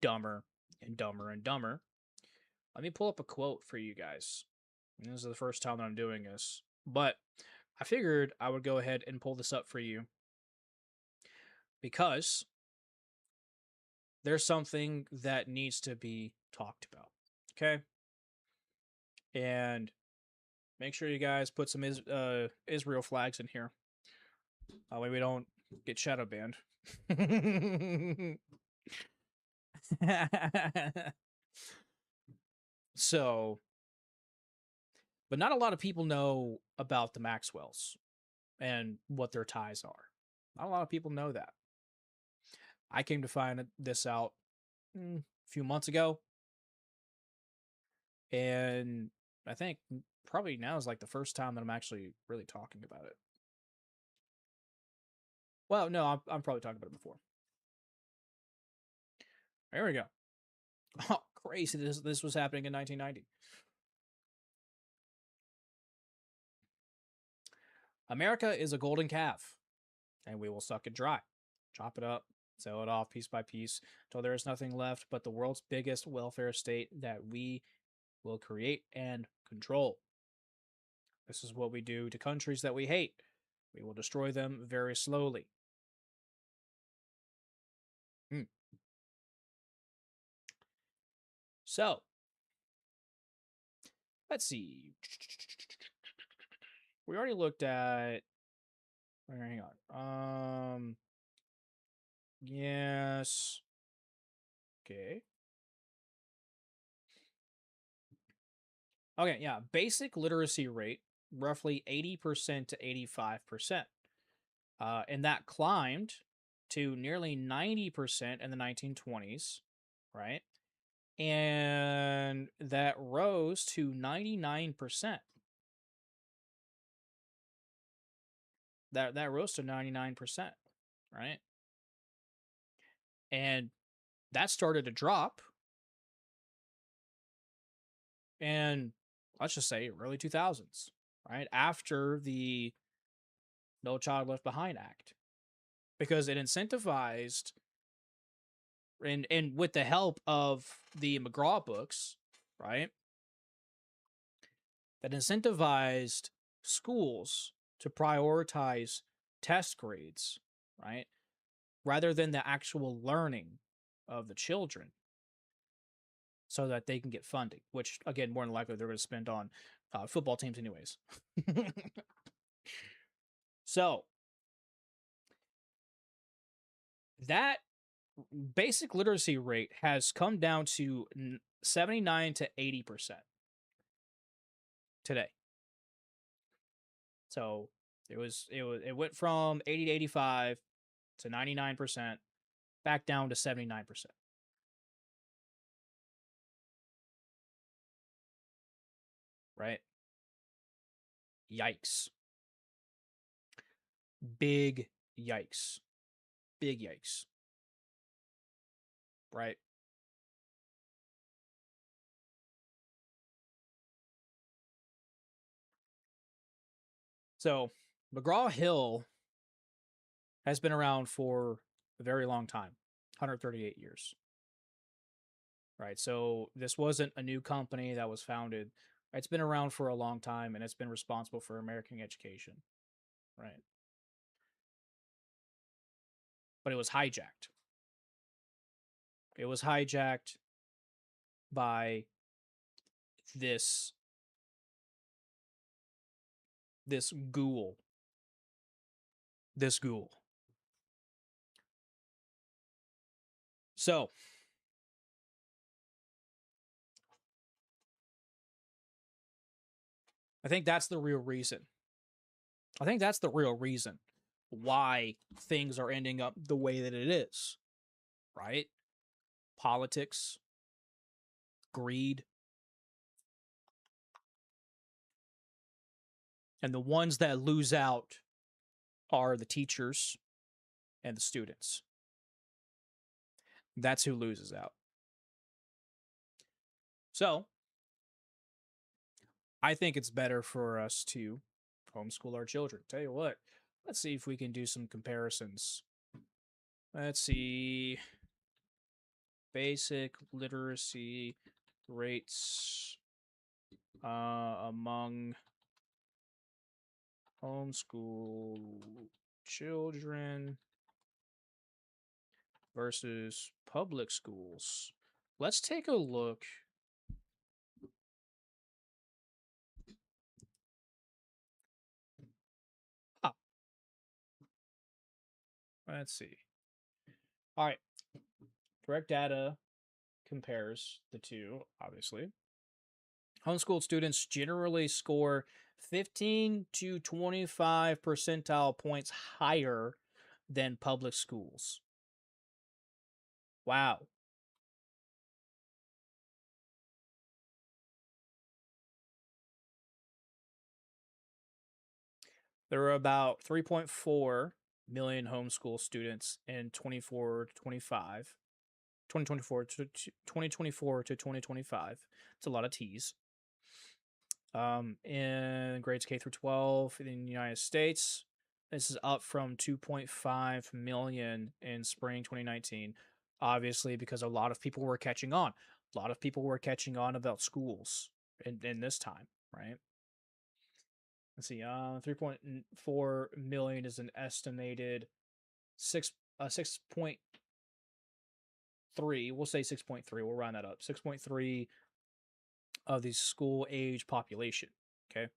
dumber and dumber and dumber. Let me pull up a quote for you guys. And this is the first time that I'm doing this, but I figured I would go ahead and pull this up for you because there's something that needs to be talked about. Okay. And make sure you guys put some Israel flags in here. That way we don't get shadow banned. So, but not a lot of people know about the Maxwells and what their ties are. Not a lot of people know that. I came to find this out a few months ago. And I think probably now is like the first time that I'm actually really talking about it. Well, no, I'm probably talking about it before. There we go. Oh, crazy. This was happening in 1990. America is a golden calf, and we will suck it dry. Chop it up, sell it off piece by piece, until there is nothing left but the world's biggest welfare state that we will create and control. This is what we do to countries that we hate. We will destroy them very slowly. So, let's see. We already looked at. Hang on. Yes. Okay. Okay, yeah. Basic literacy rate, roughly 80% to 85%. And that climbed to nearly 90% in the 1920s, right? And that rose to 99%. That rose to 99%, right? And that started to drop. And let's just say early 2000s, right? After the No Child Left Behind Act. Because it incentivized, and with the help of the McGraw books, right? That incentivized schools to prioritize test grades, right? Rather than the actual learning of the children, so that they can get funding, which, again, more than likely they're going to spend on football teams anyways. So, that basic literacy rate has come down to 79 to 80% today. So it went from 80 to 85 to 99%, back down to 79%. Right? Yikes. Big yikes. Big yikes. Right? So, McGraw-Hill has been around for a very long time, 138 years. Right? So, this wasn't a new company that was founded. It's been around for a long time, and it's been responsible for American education. Right? But it was hijacked. It was hijacked by this ghoul. This ghoul. So, I think that's the real reason. I think that's the real reason why things are ending up the way that it is. Right? Politics, greed, And the ones that lose out are the teachers and the students. That's who loses out. So, I think it's better for us to homeschool our children. Tell you what, let's see if we can do some comparisons. Let's see. Basic literacy rates among homeschool children versus public schools. Let's take a look. Let's see. All right. Direct data compares the two, obviously. Homeschooled students generally score 15 to 25 percentile points higher than public schools. Wow. There are about 3.4 million homeschool students in 2024 to 2025. It's a lot of T's. In grades K through 12 in the United States, this is up from 2.5 million in spring 2019. Obviously, because a lot of people were catching on. A lot of people were catching on about schools in this time, right? Let's see. 3.4 million is an estimated 6.3. We'll say 6.3. We'll round that up. 6.3 of the school age population. Okay.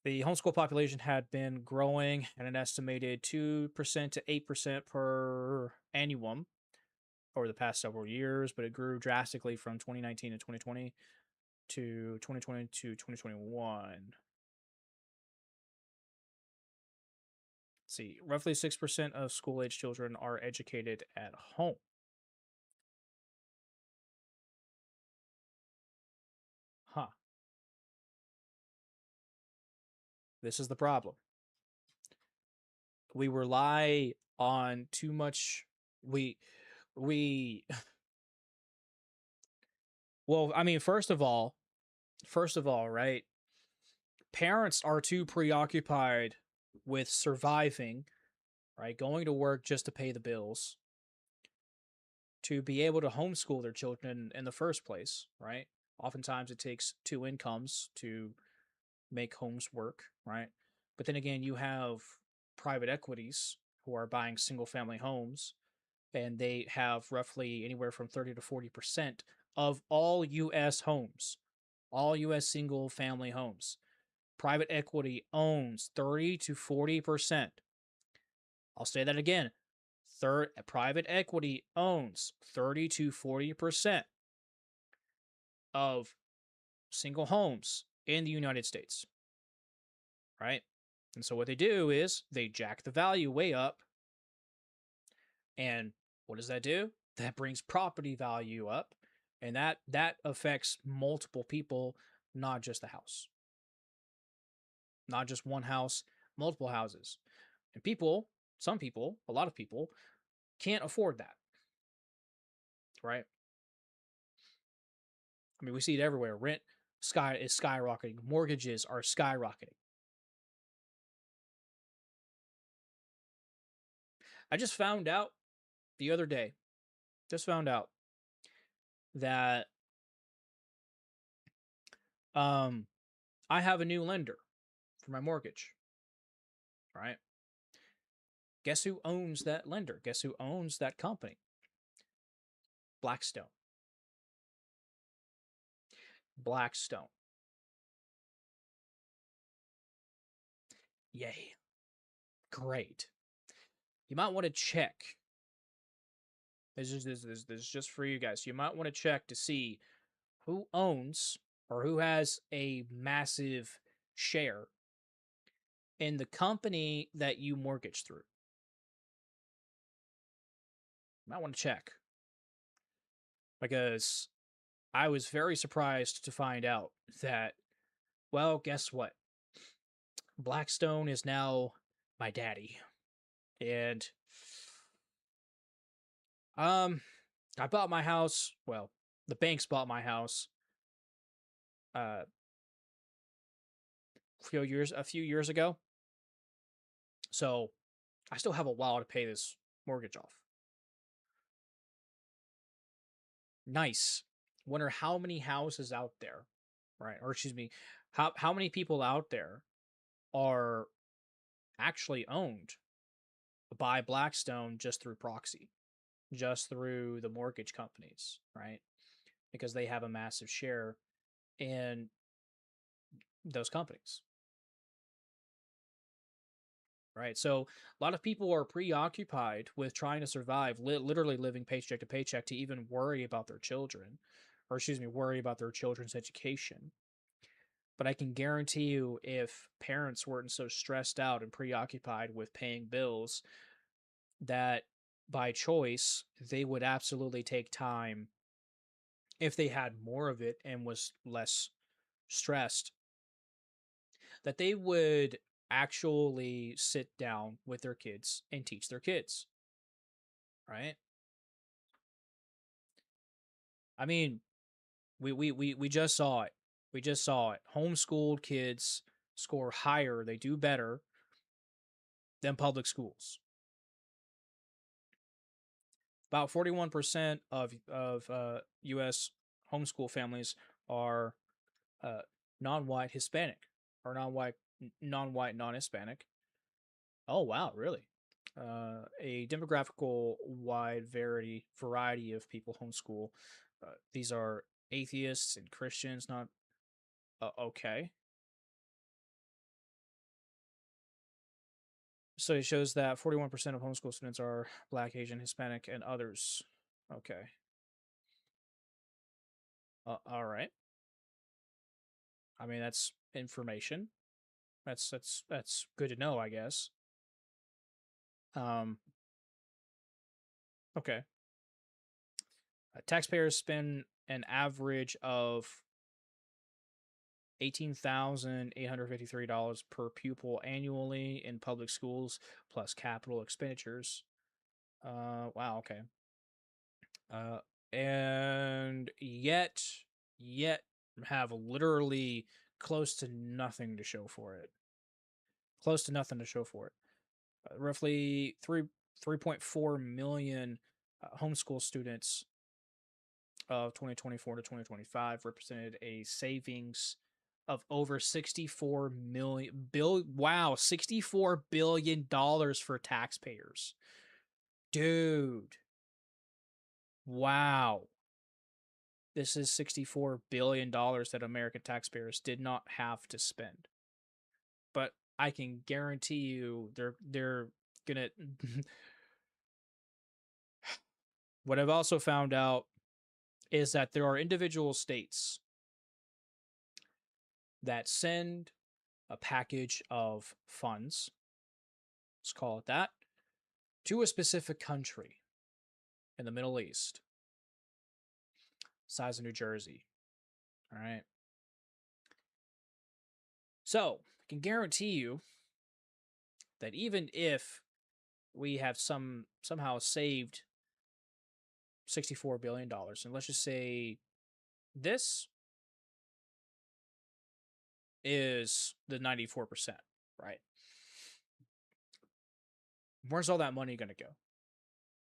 The homeschool population had been growing at an estimated 2% to 8% per annum over the past several years, but it grew drastically from 2019 to 2020 to 2020 to 2021. Let's see, roughly 6% of school-age children are educated at home. Huh. This is the problem. We rely on too much. We well, I mean, first of all, right? Parents are too preoccupied with surviving, right? Going to work just to pay the bills, to be able to homeschool their children in the first place, right? Oftentimes it takes two incomes to make homes work, right? But then again, you have private equities who are buying single family homes, and they have roughly anywhere from 30 to 40% of all US homes, all US single family homes. Private equity owns 30 to 40%. I'll say that again. Private equity owns 30 to 40% of single homes in the United States, right? And so what they do is they jack the value way up. And what does that do? That brings property value up, and that affects multiple people, not just the house. Not just one house, multiple houses. And people, some people, a lot of people can't afford that. Right? I mean, we see it everywhere. Rent is skyrocketing. Mortgages are skyrocketing. I just found out the other day, that I have a new lender for my mortgage, right? Guess who owns that lender? Guess who owns that company? Blackstone. Blackstone. Yay. Great. You might want to check. This is just for you guys. You might want to check to see who owns or who has a massive share in the company that you mortgage through. You might want to check, because I was very surprised to find out that, well, guess what? Blackstone is now my daddy. And I bought my house, well, the banks bought my house a few years ago. So I still have a while to pay this mortgage off. Nice. Wonder how many houses out there, right? Or excuse me, how many people out there are actually owned by Blackstone just through proxy, just through the mortgage companies, right? Because they have a massive share in those companies. Right. So a lot of people are preoccupied with trying to survive, literally living paycheck to paycheck to even worry about their children, or excuse me, worry about their children's education. But I can guarantee you, if parents weren't so stressed out and preoccupied with paying bills, that by choice, they would absolutely take time, if they had more of it and was less stressed, that they would actually sit down with their kids and teach their kids, right? I mean, we just saw it. We just saw it. Homeschooled kids score higher, they do better than public schools. About 41% of U.S. homeschool families are non-white Hispanic, or non-white, non-Hispanic. Oh wow, really? A demographical wide variety of people homeschool. These are atheists and Christians. Not okay. So it shows that 41% of homeschool students are Black, Asian, Hispanic, and others. Okay. All right. I mean, that's information. That's good to know, I guess. Okay. Taxpayers spend an average of $18,853 per pupil annually in public schools, plus capital expenditures. Wow. Okay. And yet have literally close to nothing to show for it. Close to nothing to show for it. Roughly 3.4 million homeschool students of 2024 to 2025 represented a savings of over $64 billion for taxpayers. Dude. Wow. This is $64 billion that American taxpayers did not have to spend. But I can guarantee you they're gonna what I've also found out is that there are individual states that send a package of funds, let's call it that, to a specific country in the Middle East, size of New Jersey. All right. So I can guarantee you that even if we have somehow saved $64 billion, and let's just say this is the 94%, right? Where's all that money going to go?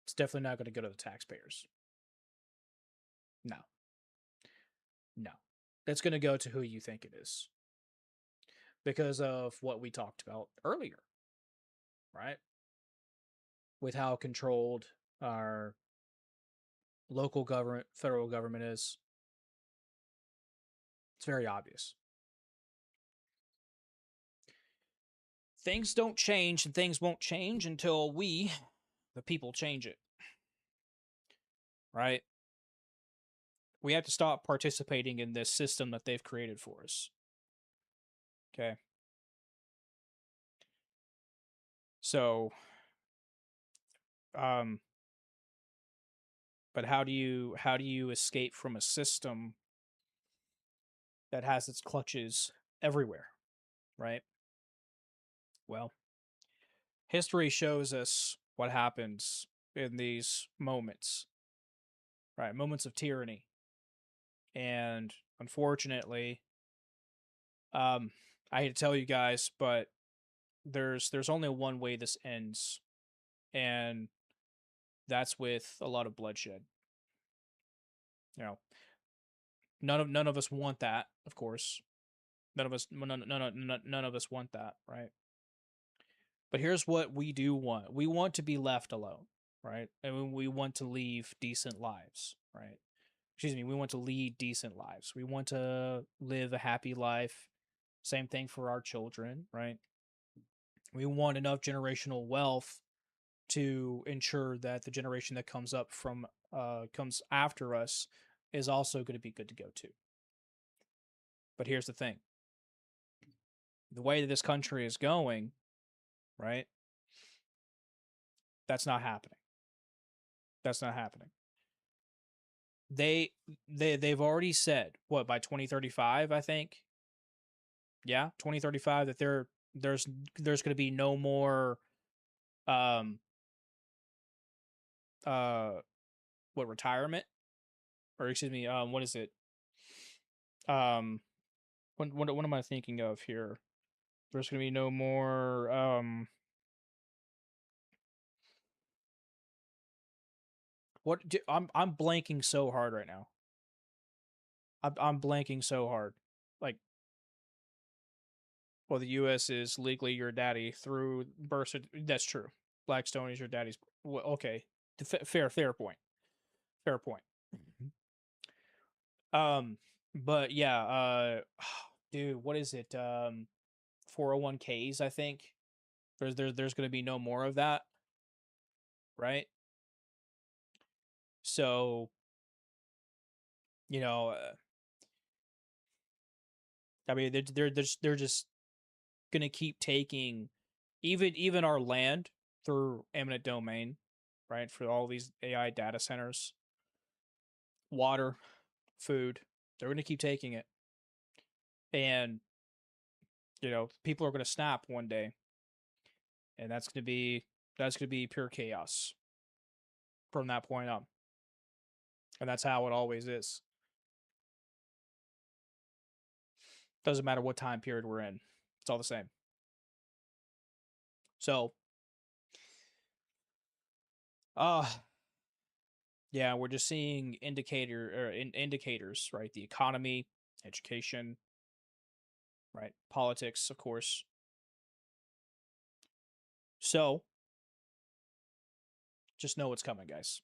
It's definitely not going to go to the taxpayers. No. That's going to go to who you think it is, because of what we talked about earlier, right? With how controlled our local government, federal government is. It's very obvious. Things don't change, and things won't change until we, the people, change it. Right? We have to stop participating in this system that they've created for us. Okay. So, but how do you escape from a system that has its clutches everywhere, right? Well, history shows us what happens in these moments, right? Moments of tyranny. And unfortunately, um, I hate to tell you guys, but there's only one way this ends, and that's with a lot of bloodshed. You know, none of us want that, of course. None of us want that, right? But here's what we do want. We want to be left alone, right? And we want to live decent lives, right? Excuse me, we want to lead decent lives. We want to live a happy life. Same thing for our children, right? We want enough generational wealth to ensure that the generation that comes after us is also going to be good to go too. But here's the thing. The way that this country is going, right? That's not happening. That's not happening. They've already said what by 2035, I think. Yeah, 2035 that there's going to be no more um what retirement, or excuse me, what is it? Um what am I thinking of here? There's going to be no more I'm blanking so hard right now. I'm blanking so hard. Like, well, the U.S. is legally your daddy through birth. That's true. Blackstone is your daddy's. Well, okay, fair point. Fair point. But yeah, dude, what is it? 401ks. I think there's going to be no more of that, right? So, you know, I mean, they're just gonna keep taking even our land through eminent domain, right? For all these AI data centers, water, food, they're gonna keep taking it, and people are gonna snap one day, and that's gonna be pure chaos from that point on, and that's how it always is. Doesn't matter what time period we're in, it's all the same. So, yeah, we're just seeing indicators, right? The economy, education, right? Politics, of course. So, just know what's coming, guys.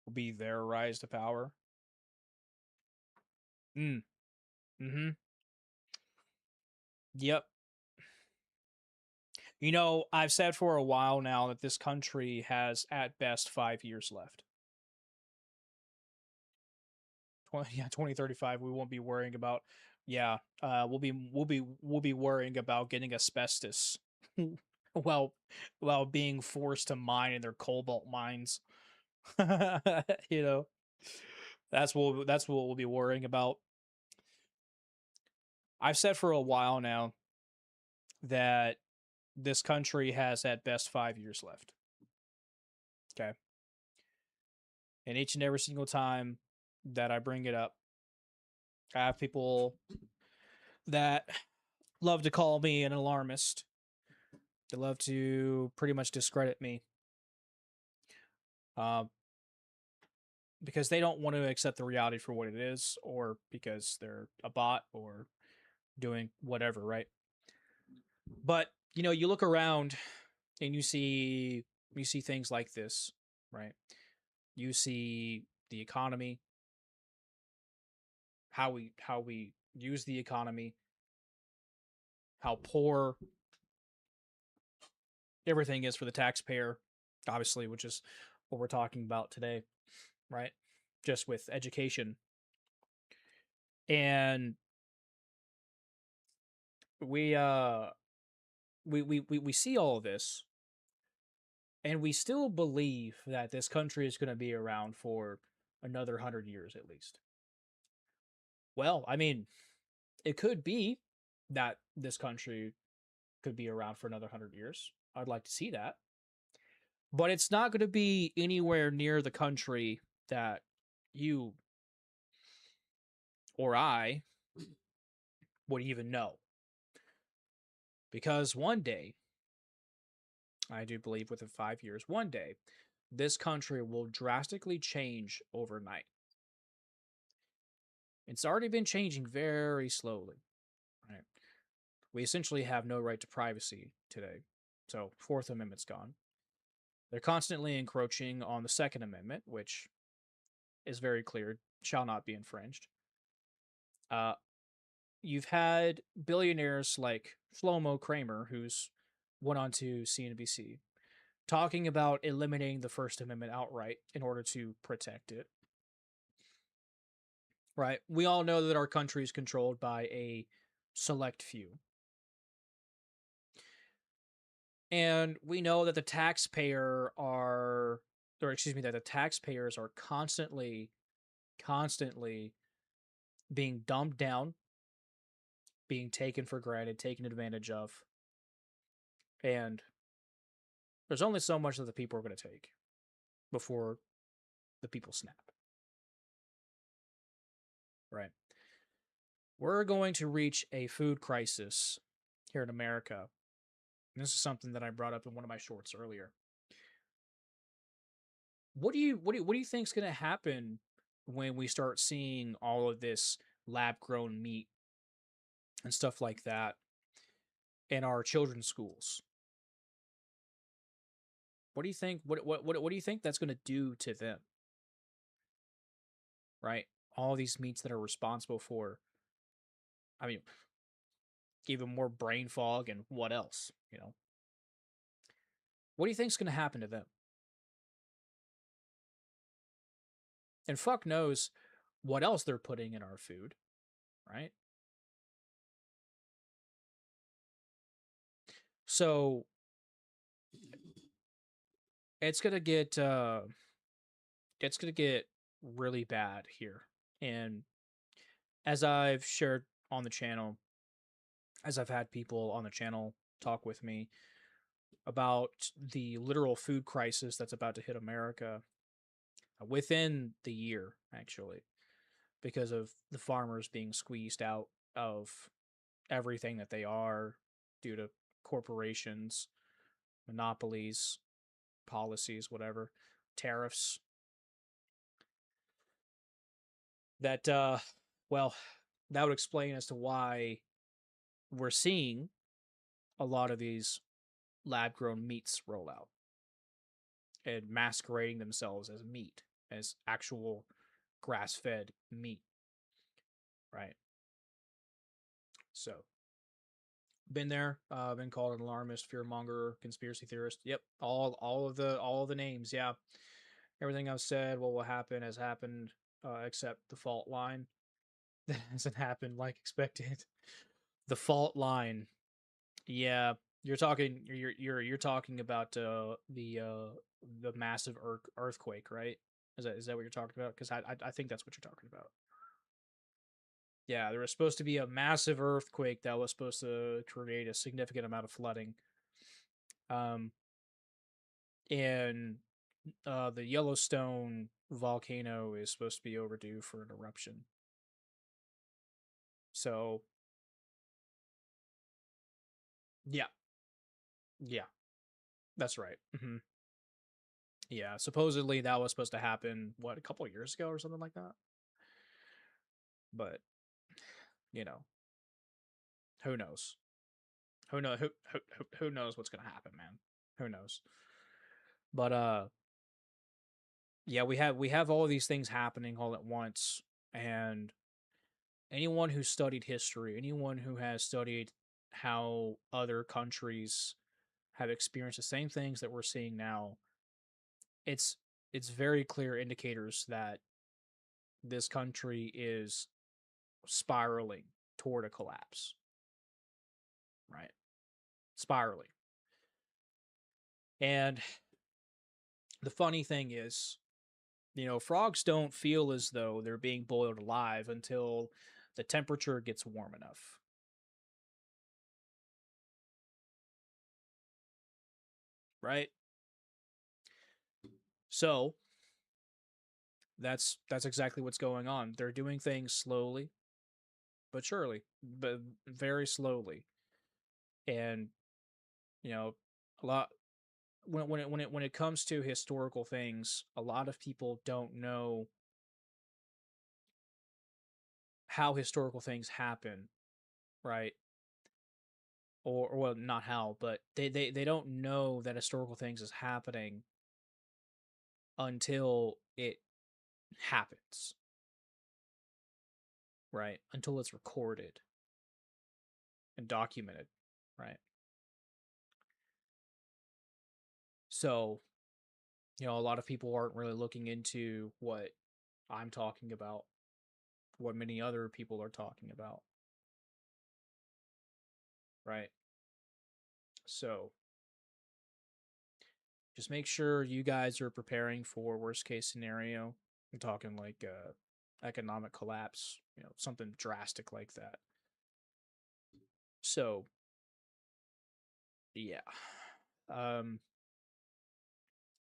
Will be their rise to power. Mm-hmm. Yep. I've said for a while now that this country has at best 5 years left. 2035, we won't be worrying about. Yeah, we'll be worrying about getting asbestos while being forced to mine in their cobalt mines. you know, that's what we'll be worrying about. I've said for a while now that this country has at best 5 years left. Okay. And each and every single time that I bring it up, I have people that love to call me an alarmist. They love to pretty much discredit me. Because they don't want to accept the reality for what it is, or because they're a bot or doing whatever, right? But you look around and you see things like this, right? You see the economy, how we use the economy, how poor everything is for the taxpayer, obviously, which is what we're talking about today, right? Just with education. And we see all of this, and we still believe that this country is going to be around for another 100 years at least. Well, I mean, it could be that this country could be around for another 100 years. I'd like to see that. But it's not going to be anywhere near the country that you or I would even know. Because one day, I do believe within 5 years, one day, this country will drastically change overnight. It's already been changing very slowly, right? We essentially have no right to privacy today. So, Fourth Amendment's gone. They're constantly encroaching on the Second Amendment, which is very clear, shall not be infringed. You've had billionaires like Shlomo Kramer, who's went on to CNBC, talking about eliminating the First Amendment outright in order to protect it. Right? We all know that our country is controlled by a select few. And we know that the taxpayers are constantly being dumbed down, being taken for granted, taken advantage of. And there's only so much that the people are going to take before the people snap. Right? We're going to reach a food crisis here in America. And this is something that I brought up in one of my shorts earlier. What do you think is going to happen when we start seeing all of this lab-grown meat and stuff like that in our children's schools? What do you think? What do you think that's going to do to them? Right? All these meats that are responsible for, I mean, even more brain fog and what else? What do you think is going to happen to them? And fuck knows what else they're putting in our food, right? So it's gonna get really bad here. And as I've shared on the channel, as I've had people on the channel talk with me about the literal food crisis that's about to hit America within the year, actually, because of the farmers being squeezed out of everything that they are due to corporations, monopolies, policies, whatever, tariffs. That, well, that would explain as to why we're seeing a lot of these lab-grown meats roll out and masquerading themselves as meat, as actual grass-fed meat, right? So, been there, been called an alarmist, fearmonger, conspiracy theorist. Yep, all of the names. Yeah, everything I've said, what will happen has happened, except the fault line that hasn't happened like expected. The fault line. Yeah, you're talking about the massive earthquake, right? Is that what you're talking about? Because I think that's what you're talking about. Yeah, there was supposed to be a massive earthquake that was supposed to create a significant amount of flooding. And the Yellowstone volcano is supposed to be overdue for an eruption. So, yeah, that's right. Yeah, supposedly that was supposed to happen, what, a couple of years ago or something like that? But, who knows? Who knows what's gonna happen, man? Who knows? But yeah, we have all of these things happening all at once, and anyone who studied history, anyone who has studied how other countries have experienced the same things that we're seeing now, it's very clear indicators that this country is spiraling toward a collapse. Right? Spiraling. And the funny thing is, frogs don't feel as though they're being boiled alive until the temperature gets warm enough. Right? So that's exactly what's going on. They're doing things slowly but surely, but very slowly. And you know, a lot when it comes to historical things, a lot of people don't know how historical things happen, right? Or well, not how, but they don't know that historical things is happening until it happens, right? Until it's recorded and documented, right? So, a lot of people aren't really looking into what I'm talking about, what many other people are talking about, right? So, just make sure you guys are preparing for worst case scenario. I'm talking like economic collapse, something drastic like that. So, yeah. Um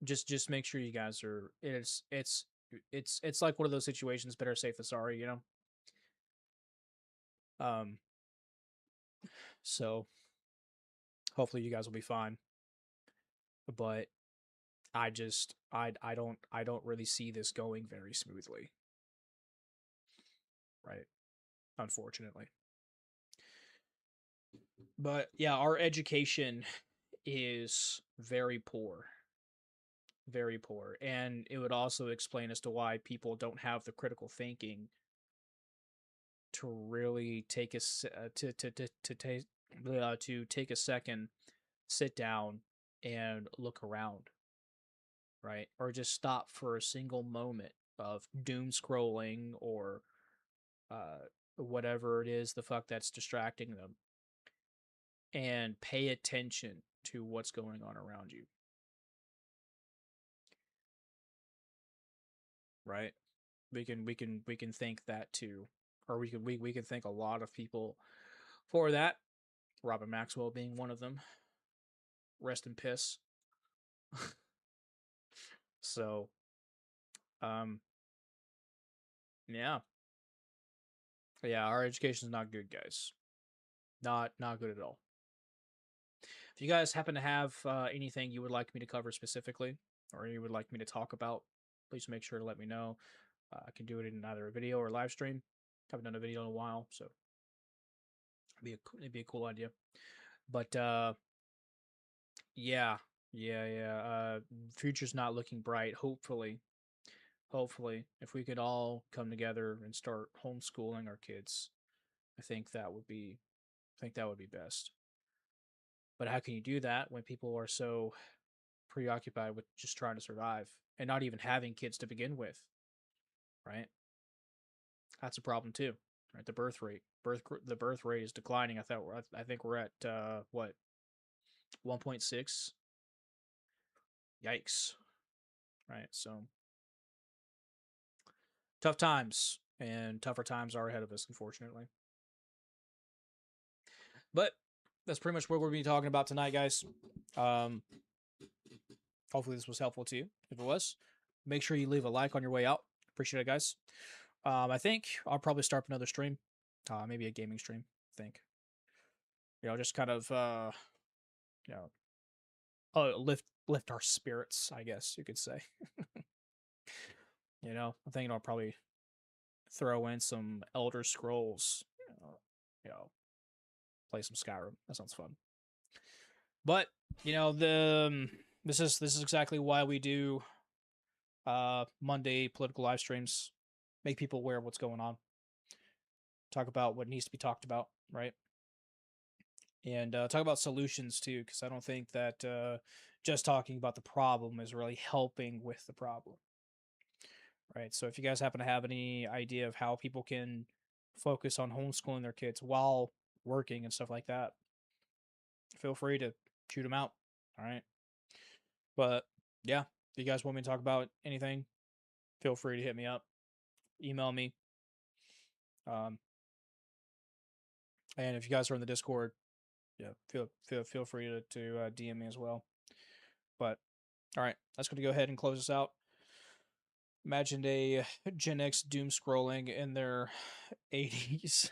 just make sure you guys are it's like one of those situations, better safe than sorry, Um so hopefully you guys will be fine. But I don't really see this going very smoothly. Right? Unfortunately. But yeah, our education is very poor. Very poor. And it would also explain as to why people don't have the critical thinking to really take to take a second, sit down and look around, right? Or just stop for a single moment of doom scrolling or whatever it is the fuck that's distracting them, and pay attention to what's going on around you. Right? We can think that too. Or we can thank a lot of people for that. Robin Maxwell being one of them. Rest in piss. So, yeah. Yeah, our education is not good, guys. Not good at all. If you guys happen to have anything you would like me to cover specifically, or you would like me to talk about, please make sure to let me know. I can do it in either a video or a live stream. Haven't done a video in a while, so it'd be a cool idea. But yeah, yeah. Future's not looking bright. Hopefully, if we could all come together and start homeschooling our kids, I think that would be best. But how can you do that when people are so preoccupied with just trying to survive and not even having kids to begin with, right? That's a problem too, right? The birth rate is declining. I think we're at what, 1.6. Yikes, right? So tough times, and tougher times are ahead of us, unfortunately. But that's pretty much what we're going to be talking about tonight, guys. Hopefully this was helpful to you. If it was, make sure you leave a like on your way out. Appreciate it, guys. I think I'll probably start another stream, maybe a gaming stream. I think, just kind of you know, lift our spirits, I guess you could say. I think I'll probably throw in some Elder Scrolls. You know, play some Skyrim. That sounds fun. But this is exactly why we do Monday political live streams. Make people aware of what's going on. Talk about what needs to be talked about, right? And talk about solutions too, because I don't think that just talking about the problem is really helping with the problem. Right. So if you guys happen to have any idea of how people can focus on homeschooling their kids while working and stuff like that, feel free to shoot them out. All right. But yeah, if you guys want me to talk about anything, feel free to hit me up, email me. And if you guys are in the Discord, yeah, feel free to DM me as well. But all right, that's going to go ahead and close this out. Imagine a Gen X doom scrolling in their 80s.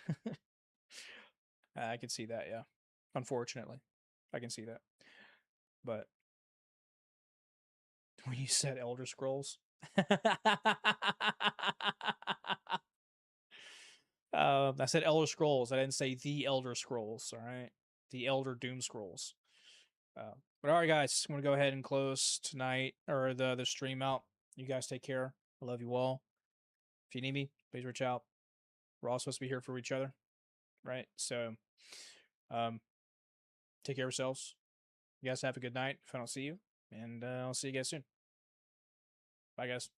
I can see that, yeah. Unfortunately, I can see that. But when you said Elder Scrolls, I said Elder Scrolls. I didn't say the Elder Scrolls. All right, the Elder Doom Scrolls. But all right, guys, I'm gonna go ahead and close tonight or the stream out. You guys take care. I love you all. If you need me, please reach out. We're all supposed to be here for each other, right? So, take care of yourselves. You guys have a good night. If I don't see you, and I'll see you guys soon. Bye, guys.